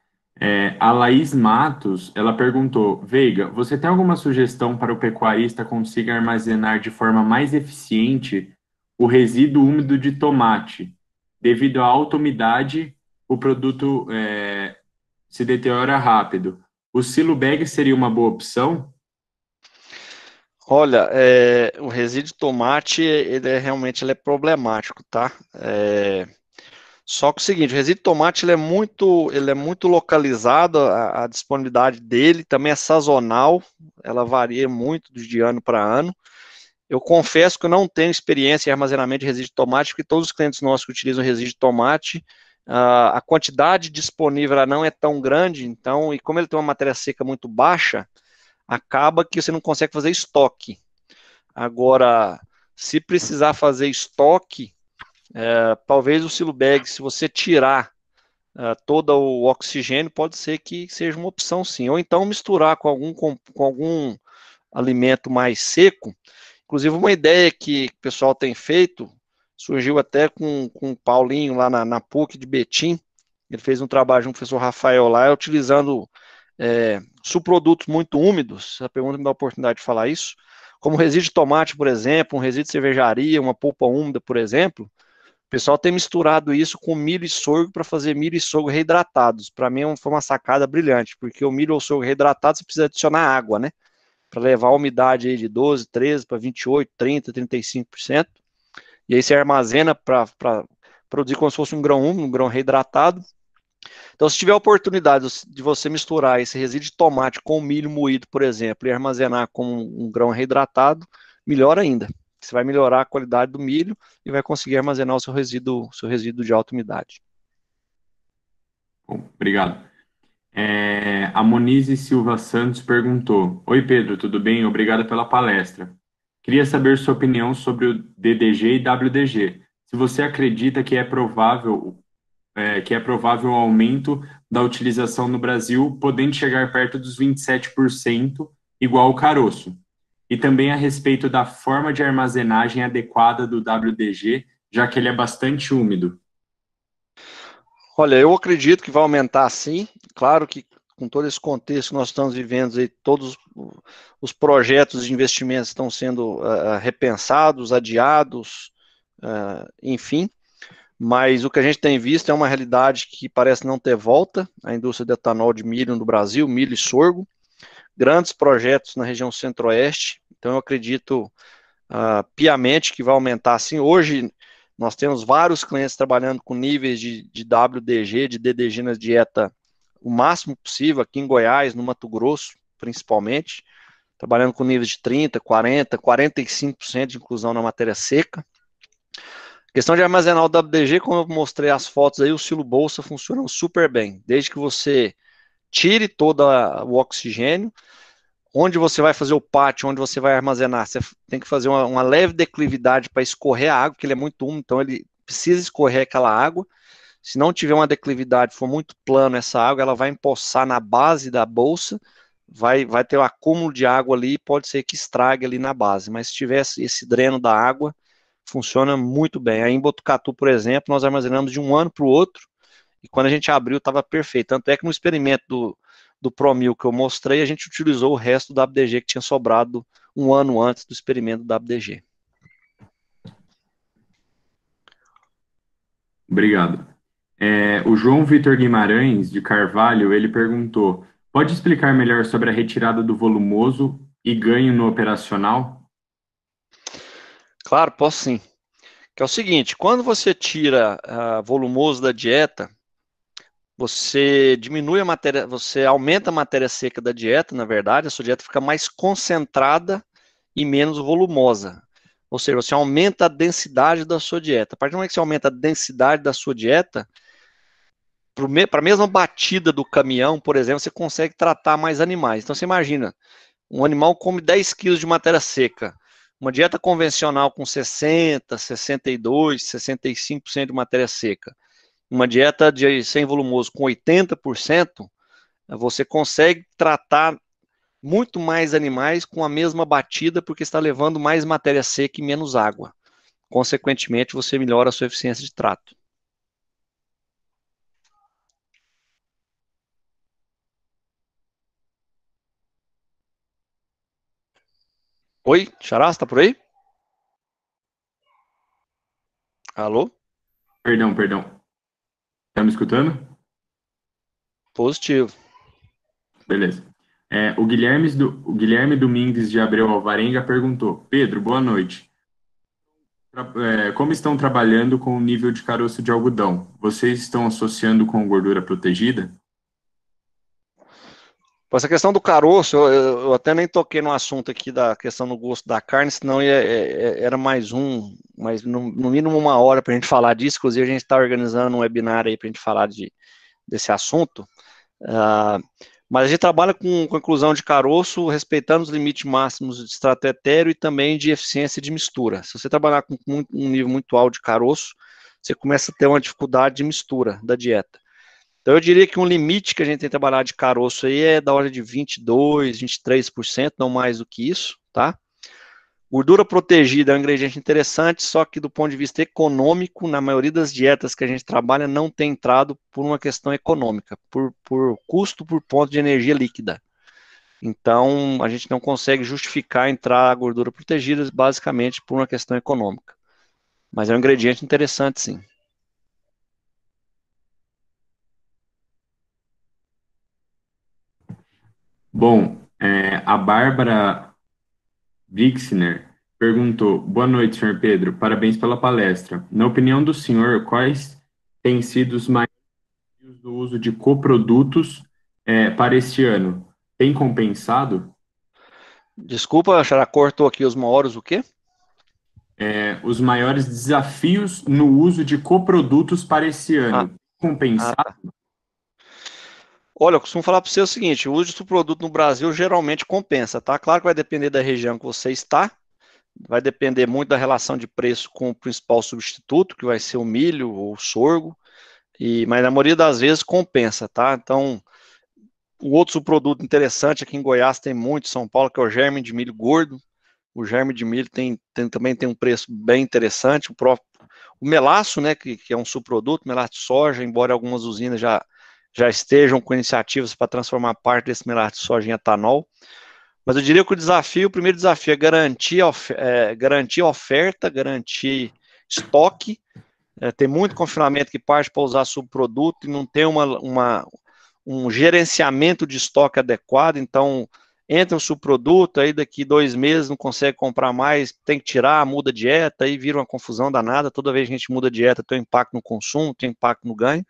A Laís Matos, ela perguntou: Veiga, você tem alguma sugestão para o pecuarista consiga armazenar de forma mais eficiente o resíduo úmido de tomate? Devido à alta umidade, o produto se deteriora rápido. O silo bag seria uma boa opção? Olha, o resíduo de tomate, ele é problemático, tá? Só que é o seguinte, o resíduo de tomate ele é muito localizado, a disponibilidade dele também é sazonal, ela varia muito de ano para ano. Eu confesso que eu não tenho experiência em armazenamento de resíduo de tomate, porque todos os clientes nossos que utilizam resíduo de tomate, a quantidade disponível não é tão grande, então, e como ele tem uma matéria seca muito baixa, acaba que você não consegue fazer estoque. Agora, se precisar fazer estoque, talvez o silo bag, se você tirar todo o oxigênio, pode ser que seja uma opção sim. Ou então misturar com algum alimento mais seco. Inclusive, uma ideia que o pessoal tem feito, surgiu até com o Paulinho lá na PUC de Betim. Ele fez um trabalho junto com o professor Rafael lá, utilizando subprodutos muito úmidos. A pergunta me dá a oportunidade de falar isso. Como resíduo de tomate, por exemplo, um resíduo de cervejaria, uma polpa úmida, por exemplo. O pessoal tem misturado isso com milho e sorgo para fazer milho e sorgo reidratados. Para mim foi uma sacada brilhante, porque o milho ou sorgo reidratado você precisa adicionar água, né? Para levar a umidade aí de 12, 13 para 28, 30, 35%. E aí você armazena para produzir como se fosse um grão úmido, um grão reidratado. Então, se tiver a oportunidade de você misturar esse resíduo de tomate com milho moído, por exemplo, e armazenar com um grão reidratado, melhor ainda. Você vai melhorar a qualidade do milho e vai conseguir armazenar o seu resíduo de alta umidade. Bom, obrigado. A Monize Silva Santos perguntou: oi, Pedro, tudo bem? Obrigado pela palestra. Queria saber sua opinião sobre o DDG e WDG. se você acredita que é provável o aumento da utilização no Brasil, podendo chegar perto dos 27%, igual o caroço. E também a respeito da forma de armazenagem adequada do WDG, já que ele é bastante úmido. Olha, eu acredito que vai aumentar sim. Claro que com todo esse contexto que nós estamos vivendo, aí, todos os projetos de investimentos estão sendo repensados, adiados, enfim. Mas o que a gente tem visto é uma realidade que parece não ter volta. A indústria de etanol de milho no Brasil, milho e sorgo, grandes projetos na região centro-oeste. Então eu acredito piamente que vai aumentar sim. Hoje nós temos vários clientes trabalhando com níveis de WDG, de DDG na dieta o máximo possível, aqui em Goiás, no Mato Grosso, principalmente, trabalhando com níveis de 30, 40, 45% de inclusão na matéria seca. Questão de armazenar o WDG, como eu mostrei as fotos aí, o silo bolsa funciona super bem, desde que você tire todo o oxigênio. Onde você vai fazer o pátio, onde você vai armazenar, você tem que fazer uma leve declividade para escorrer a água, porque ele é muito úmido, então ele precisa escorrer aquela água. Se não tiver uma declividade, for muito plano essa água, ela vai empoçar na base da bolsa, vai ter um acúmulo de água ali, pode ser que estrague ali na base, mas se tiver esse dreno da água, funciona muito bem. Aí em Botucatu, por exemplo, nós armazenamos de um ano para o outro, e quando a gente abriu, estava perfeito. Tanto é que no experimento do Promil que eu mostrei, a gente utilizou o resto do WDG que tinha sobrado um ano antes do experimento do WDG. Obrigado. O João Vitor Guimarães, de Carvalho, ele perguntou: pode explicar melhor sobre a retirada do volumoso e ganho no operacional? Claro, posso sim. Que é o seguinte, quando você tira volumoso da dieta, você diminui a matéria, você aumenta a matéria seca da dieta, na verdade, a sua dieta fica mais concentrada e menos volumosa. Ou seja, você aumenta a densidade da sua dieta. A partir do momento que você aumenta a densidade da sua dieta, para a mesma batida do caminhão, por exemplo, você consegue tratar mais animais. Então você imagina, um animal come 10 quilos de matéria seca. Uma dieta convencional com 60, 62, 65% de matéria seca. Uma dieta de sem volumoso com 80%, você consegue tratar muito mais animais com a mesma batida, porque está levando mais matéria seca e menos água. Consequentemente, você melhora a sua eficiência de trato. Oi, Xará, está por aí? Alô? Perdão. Tá me escutando? Positivo. Beleza. O Guilherme Domingues de Abreu Alvarenga perguntou: Pedro, boa noite. Como estão trabalhando com o nível de caroço de algodão? Vocês estão associando com gordura protegida? Essa questão do caroço, eu até nem toquei no assunto aqui da questão do gosto da carne, senão era mais mas no mínimo uma hora para a gente falar disso. Inclusive, a gente está organizando um webinar aí para a gente falar desse assunto. Mas a gente trabalha com a inclusão de caroço, respeitando os limites máximos de extrato etéreo e também de eficiência de mistura. Se você trabalhar com um nível muito alto de caroço, você começa a ter uma dificuldade de mistura da dieta. Então eu diria que um limite que a gente tem trabalhado de caroço aí é da ordem de 22, 23%, não mais do que isso, tá? Gordura protegida é um ingrediente interessante, só que do ponto de vista econômico, na maioria das dietas que a gente trabalha, não tem entrado por uma questão econômica, por custo por ponto de energia líquida. Então, a gente não consegue justificar entrar a gordura protegida basicamente por uma questão econômica. Mas é um ingrediente interessante, sim. Bom, a Bárbara Brixner perguntou: boa noite, senhor Pedro. Parabéns pela palestra. Na opinião do senhor, quais têm sido os maiores desafios do uso de coprodutos para este ano? Tem compensado? Desculpa, Xará, cortou aqui os maiores o quê? Os maiores desafios no uso de coprodutos para esse Ah, ano? Compensado? tá. Olha, eu costumo falar para você o seguinte, o uso de produto no Brasil geralmente compensa, tá? Claro que vai depender da região que você está, vai depender muito da relação de preço com o principal substituto, que vai ser o milho ou o sorgo, mas na maioria das vezes compensa, tá? Então, o outro subproduto interessante aqui em Goiás tem muito, São Paulo, que é o germe de milho gordo. O germe de milho também tem um preço bem interessante. O melaço, né, que é um subproduto, melaço de soja, embora algumas usinas já estejam com iniciativas para transformar parte desse melaço de soja em etanol. Mas eu diria que o primeiro desafio é garantir a oferta, garantir estoque. Tem muito confinamento que parte para usar subproduto e não tem um gerenciamento de estoque adequado, então entra um subproduto, aí daqui 2 meses não consegue comprar mais, tem que tirar, muda a dieta, aí vira uma confusão danada, toda vez que a gente muda a dieta tem um impacto no consumo, tem um impacto no ganho.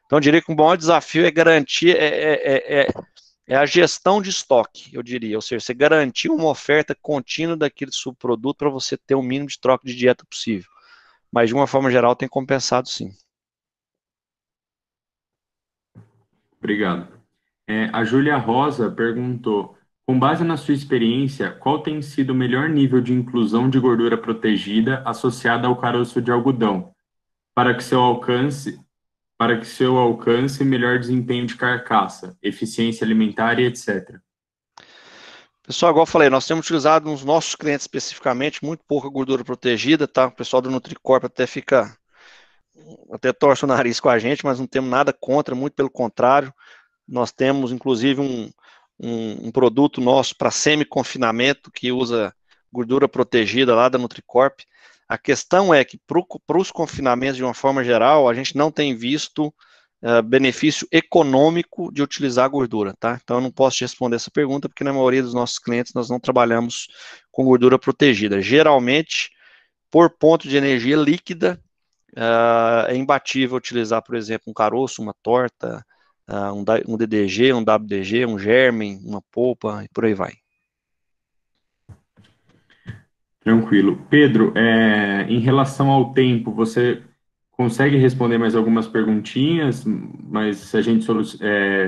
Então eu diria que o maior desafio é garantir, é a gestão de estoque, eu diria, ou seja, você garantir uma oferta contínua daquele subproduto para você ter o mínimo de troca de dieta possível. Mas de uma forma geral tem compensado sim. Obrigado. A Júlia Rosa perguntou, com base na sua experiência, qual tem sido o melhor nível de inclusão de gordura protegida associada ao caroço de algodão, para que seu alcance melhor desempenho de carcaça, eficiência alimentar e etc. Pessoal, igual eu falei, nós temos utilizado nos nossos clientes especificamente muito pouca gordura protegida, tá? O pessoal do Nutricorp até torce o nariz com a gente, mas não temos nada contra, muito pelo contrário. Nós temos, inclusive, um produto nosso para semi-confinamento que usa gordura protegida lá da Nutricorp. A questão é que para os confinamentos, de uma forma geral, a gente não tem visto benefício econômico de utilizar gordura, tá? Então eu não posso te responder essa pergunta, porque na maioria dos nossos clientes nós não trabalhamos com gordura protegida. Geralmente, por ponto de energia líquida, é imbatível utilizar, por exemplo, um caroço, uma torta, um DDG, um WDG, um germen, uma polpa e por aí vai. Tranquilo. Pedro, em relação ao tempo, você consegue responder mais algumas perguntinhas, mas se a gente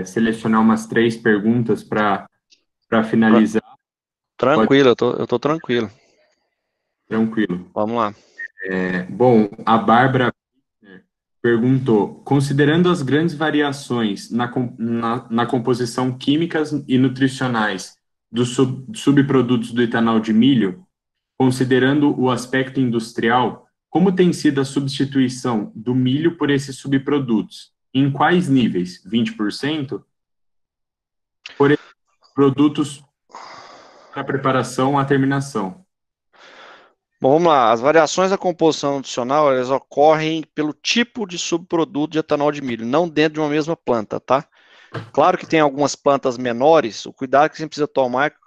selecionar umas 3 perguntas para finalizar, pode Tranquilo, eu tô tranquilo. tranquilo. Vamos lá. Bom, a Bárbara perguntou, considerando as grandes variações na composição químicas e nutricionais dos subprodutos do etanol de milho, considerando o aspecto industrial, como tem sido a substituição do milho por esses subprodutos? Em quais níveis? 20%? Por exemplo, produtos para preparação à terminação. Bom, vamos lá. As variações da composição nutricional, elas ocorrem pelo tipo de subproduto de etanol de milho, não dentro de uma mesma planta, tá? Claro que tem algumas plantas menores, o cuidado que você precisa tomar é que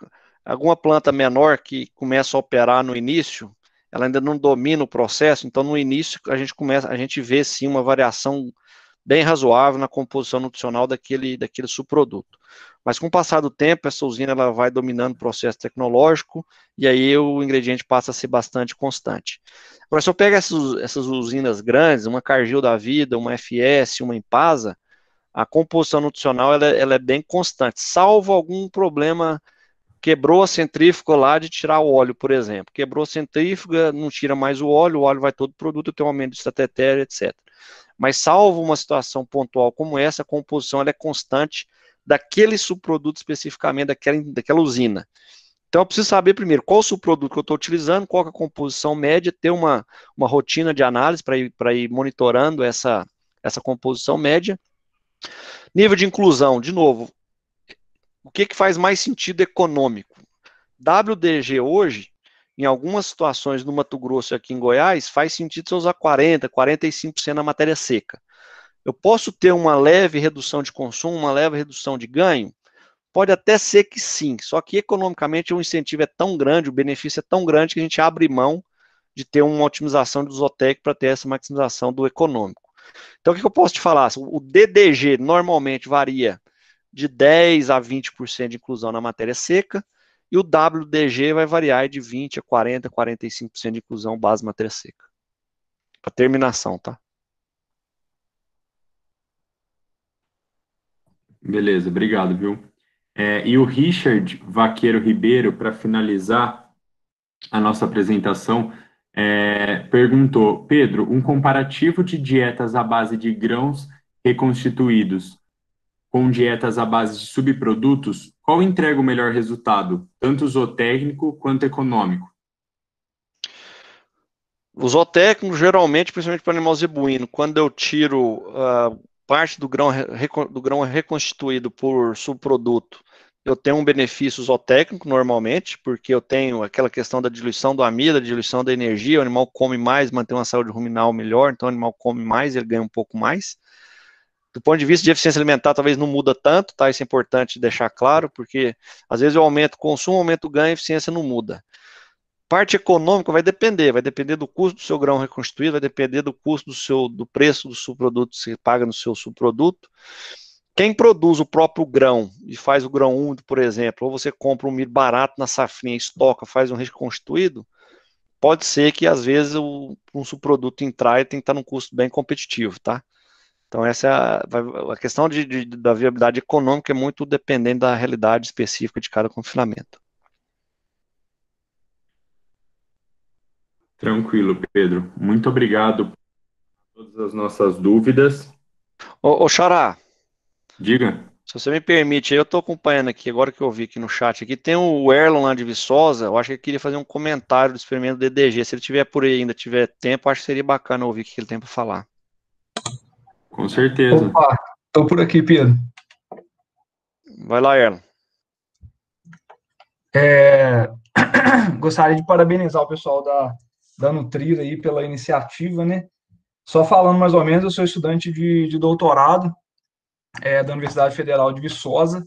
alguma planta menor que começa a operar no início, ela ainda não domina o processo, então no início a gente vê sim uma variação bem razoável na composição nutricional daquele subproduto. Mas com o passar do tempo, essa usina ela vai dominando o processo tecnológico e aí o ingrediente passa a ser bastante constante. Agora, se eu pego essas usinas grandes, uma Cargill da vida, uma FS, uma Impasa, a composição nutricional ela é bem constante, salvo algum problema. Quebrou a centrífuga lá de tirar o óleo, por exemplo. Quebrou a centrífuga, não tira mais o óleo vai todo o produto, tem um aumento de estatetéria, etc. Mas salvo uma situação pontual como essa, a composição ela é constante daquele subproduto especificamente, daquela usina. Então eu preciso saber primeiro qual o subproduto que eu estou utilizando, qual é a composição média, ter uma rotina de análise para ir monitorando essa composição média. Nível de inclusão, de novo, o que faz mais sentido econômico? WDG hoje, em algumas situações no Mato Grosso e aqui em Goiás, faz sentido você usar 40%, 45% na matéria seca. Eu posso ter uma leve redução de consumo, uma leve redução de ganho? Pode até ser que sim, só que economicamente o incentivo é tão grande, o benefício é tão grande que a gente abre mão de ter uma otimização do Zotec para ter essa maximização do econômico. Então, o que eu posso te falar? O DDG normalmente varia de 10 a 20% de inclusão na matéria seca, e o WDG vai variar de 20 a 40, 45% de inclusão base matéria seca. Para terminação, tá? Beleza, obrigado, viu? E o Richard Vaqueiro Ribeiro, para finalizar, a nossa apresentação, perguntou, Pedro, um comparativo de dietas à base de grãos reconstituídos com dietas à base de subprodutos, qual entrega o melhor resultado, tanto zootécnico quanto econômico? O zootécnico, geralmente, principalmente para animal zebuíno, quando eu tiro parte do grão reconstituído por subproduto, eu tenho um benefício zootécnico normalmente, porque eu tenho aquela questão da diluição do amido, da diluição da energia, o animal come mais, mantém uma saúde ruminal melhor, então o animal come mais, ele ganha um pouco mais. Do ponto de vista de eficiência alimentar, talvez não muda tanto, tá? Isso é importante deixar claro, porque às vezes eu aumento o consumo, aumento o ganho, a eficiência não muda. Parte econômica vai depender do custo do seu grão reconstituído, vai depender do custo do preço do subproduto que você paga no seu subproduto. Quem produz o próprio grão e faz o grão úmido, por exemplo, ou você compra um milho barato na safrinha, estoca, faz um reconstituído, pode ser que às vezes um subproduto entrar e tem que estar num custo bem competitivo, tá? Então essa é a questão da viabilidade econômica é muito dependente da realidade específica de cada confinamento. Tranquilo, Pedro. Muito obrigado por todas as nossas dúvidas. Ô Xará, Diga. se você me permite, eu estou acompanhando aqui, agora que eu vi aqui no chat, aqui tem o Erlon lá de Viçosa, eu acho que ele queria fazer um comentário do experimento do DDG, se ele tiver por aí ainda, tiver tempo, acho que seria bacana ouvir o que ele tem para falar. Com certeza. Opa, estou por aqui, Pedro. Vai lá, Erlon. Gostaria de parabenizar o pessoal da Nutrir aí pela iniciativa, né? Só falando mais ou menos, eu sou estudante de doutorado da Universidade Federal de Viçosa.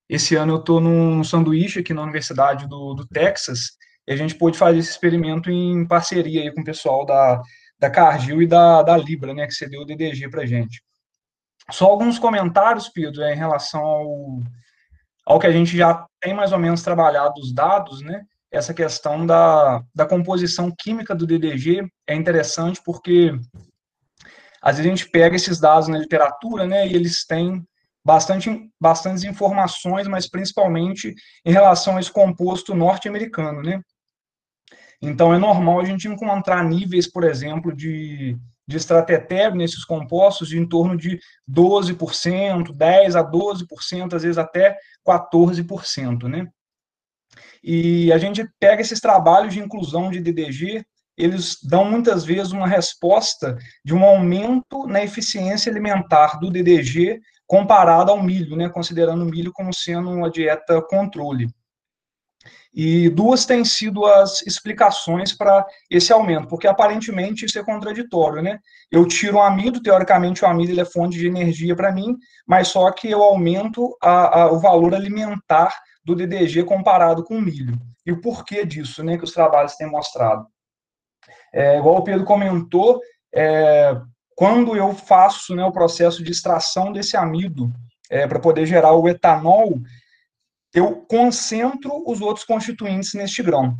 Esse ano eu estou num sanduíche aqui na Universidade do Texas, e a gente pôde fazer esse experimento em parceria aí com o pessoal da Cargill e da Libra, né, que cedeu o DDG para a gente. Só alguns comentários, Pedro, em relação ao que a gente já tem mais ou menos trabalhado os dados, né? Essa questão da composição química do DDG é interessante porque às vezes a gente pega esses dados na literatura, né, e eles têm bastantes informações, mas principalmente em relação a esse composto norte-americano, né? Então é normal a gente encontrar níveis, por exemplo, de estratégia nesses compostos de em torno de 12%, 10 a 12%, às vezes até 14%, né? E a gente pega esses trabalhos de inclusão de DDG, eles dão muitas vezes uma resposta de um aumento na eficiência alimentar do DDG comparado ao milho, né, considerando o milho como sendo uma dieta controle. E duas têm sido as explicações para esse aumento, porque aparentemente isso é contraditório, né? Eu tiro o amido, teoricamente o amido ele é fonte de energia para mim, mas só que eu aumento o valor alimentar do DDG comparado com o milho. E o porquê disso, né, que os trabalhos têm mostrado. Igual o Pedro comentou, quando eu faço, né, o processo de extração desse amido para poder gerar o etanol, eu concentro os outros constituintes neste grão.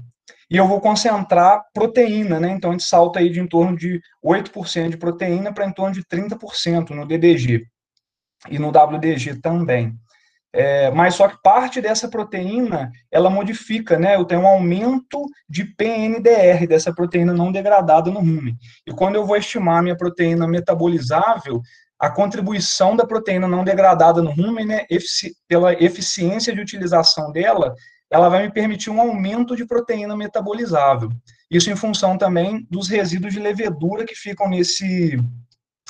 E eu vou concentrar proteína, né? Então a gente salta aí de em torno de 8% de proteína para em torno de 30% no DDG. E no WDG também. Mas só que parte dessa proteína, ela modifica, né? Eu tenho um aumento de PNDR, dessa proteína não degradada no rumen. E quando eu vou estimar a minha proteína metabolizável, a contribuição da proteína não degradada no rumen, né, pela eficiência de utilização dela, ela vai me permitir um aumento de proteína metabolizável. Isso em função também dos resíduos de levedura que ficam nesse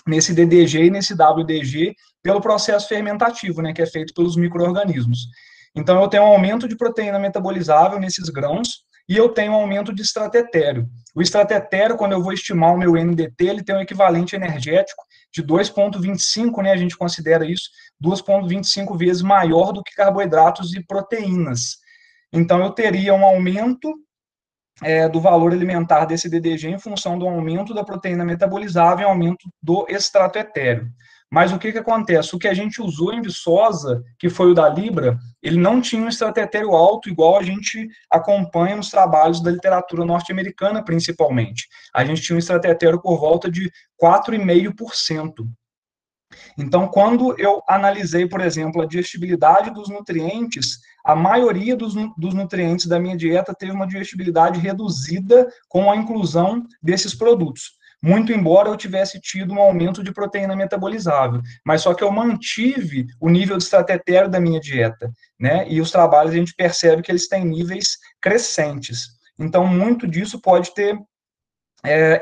DDG e nesse WDG pelo processo fermentativo, né, que é feito pelos micro-organismos. Então, eu tenho um aumento de proteína metabolizável nesses grãos e eu tenho um aumento de estratério. O estratério, quando eu vou estimar o meu NDT, ele tem um equivalente energético de 2,25, né, a gente considera isso 2,25 vezes maior do que carboidratos e proteínas. Então, eu teria um aumento do valor alimentar desse DDG em função do aumento da proteína metabolizável e aumento do extrato etéreo. Mas o que acontece? O que a gente usou em Viçosa, que foi o da Libra, ele não tinha um extrato etéreo alto, igual a gente acompanha nos trabalhos da literatura norte-americana, principalmente. A gente tinha um extrato etéreo por volta de 4,5%. Então, quando eu analisei, por exemplo, a digestibilidade dos nutrientes, a maioria dos nutrientes da minha dieta teve uma digestibilidade reduzida com a inclusão desses produtos. Muito embora eu tivesse tido um aumento de proteína metabolizável, mas só que eu mantive o nível de estratégia da minha dieta, né? E os trabalhos a gente percebe que eles têm níveis crescentes. Então, muito disso pode ter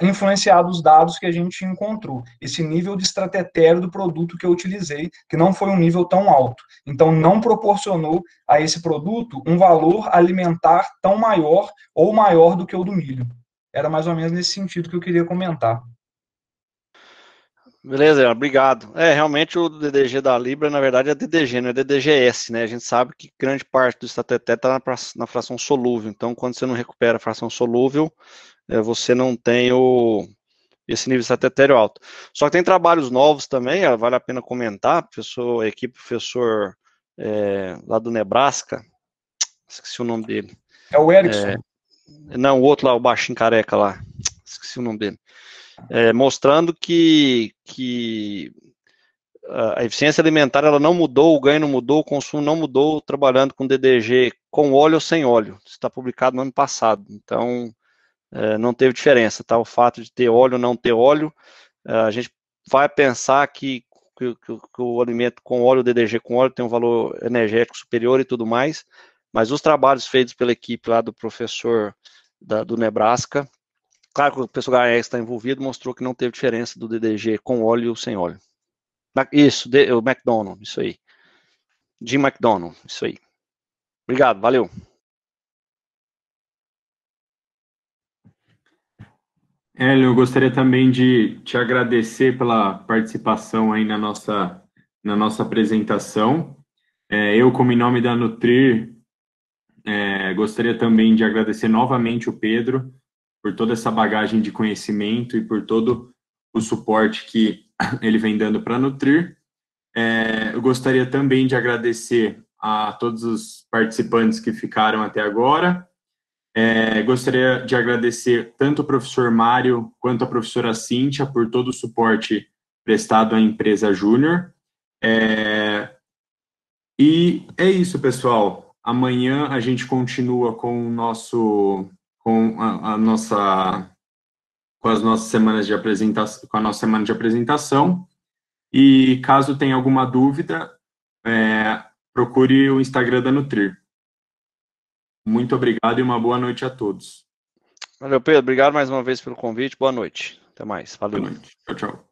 influenciado os dados que a gente encontrou. Esse nível de estratégia do produto que eu utilizei, que não foi um nível tão alto. Então, não proporcionou a esse produto um valor alimentar tão maior ou maior do que o do milho. Era mais ou menos nesse sentido que eu queria comentar. Beleza, obrigado. Realmente o DDG da Libra, na verdade, é DDG, não é DDGS, né? A gente sabe que grande parte do estateté está na fração solúvel. Então, quando você não recupera a fração solúvel, você não tem esse nível estatetério alto. Só que tem trabalhos novos também, vale a pena comentar. A equipe professor lá do Nebraska, esqueci o nome dele. É o Erickson. Não, o outro lá, o baixinho careca lá, esqueci o nome dele. Mostrando que a eficiência alimentar ela não mudou, o ganho não mudou, o consumo não mudou, trabalhando com DDG com óleo ou sem óleo. Isso está publicado no ano passado, então não teve diferença, tá? O fato de ter óleo ou não ter óleo, a gente vai pensar que o alimento com óleo, o DDG com óleo, tem um valor energético superior e tudo mais, mas os trabalhos feitos pela equipe lá do professor do Nebraska, claro que o pessoal da está envolvido, mostrou que não teve diferença do DDG com óleo ou sem óleo. Isso, o McDonald, isso aí. Jim McDonald, isso aí. Obrigado, valeu. Hélio, eu gostaria também de te agradecer pela participação aí na nossa apresentação. Eu, como em nome da Nutrir, gostaria também de agradecer novamente o Pedro por toda essa bagagem de conhecimento e por todo o suporte que ele vem dando para a Nutrir. Eu gostaria também de agradecer a todos os participantes que ficaram até agora. Gostaria de agradecer tanto o professor Mário quanto a professora Cíntia por todo o suporte prestado à empresa Júnior. E é isso, pessoal. Amanhã a gente continua com as nossas semanas de apresentação, com a nossa semana de apresentação. E caso tenha alguma dúvida, procure o Instagram da Nutrir. Muito obrigado e uma boa noite a todos. Valeu, Pedro. Obrigado mais uma vez pelo convite. Boa noite. Até mais. Valeu. Boa noite. Tchau, tchau.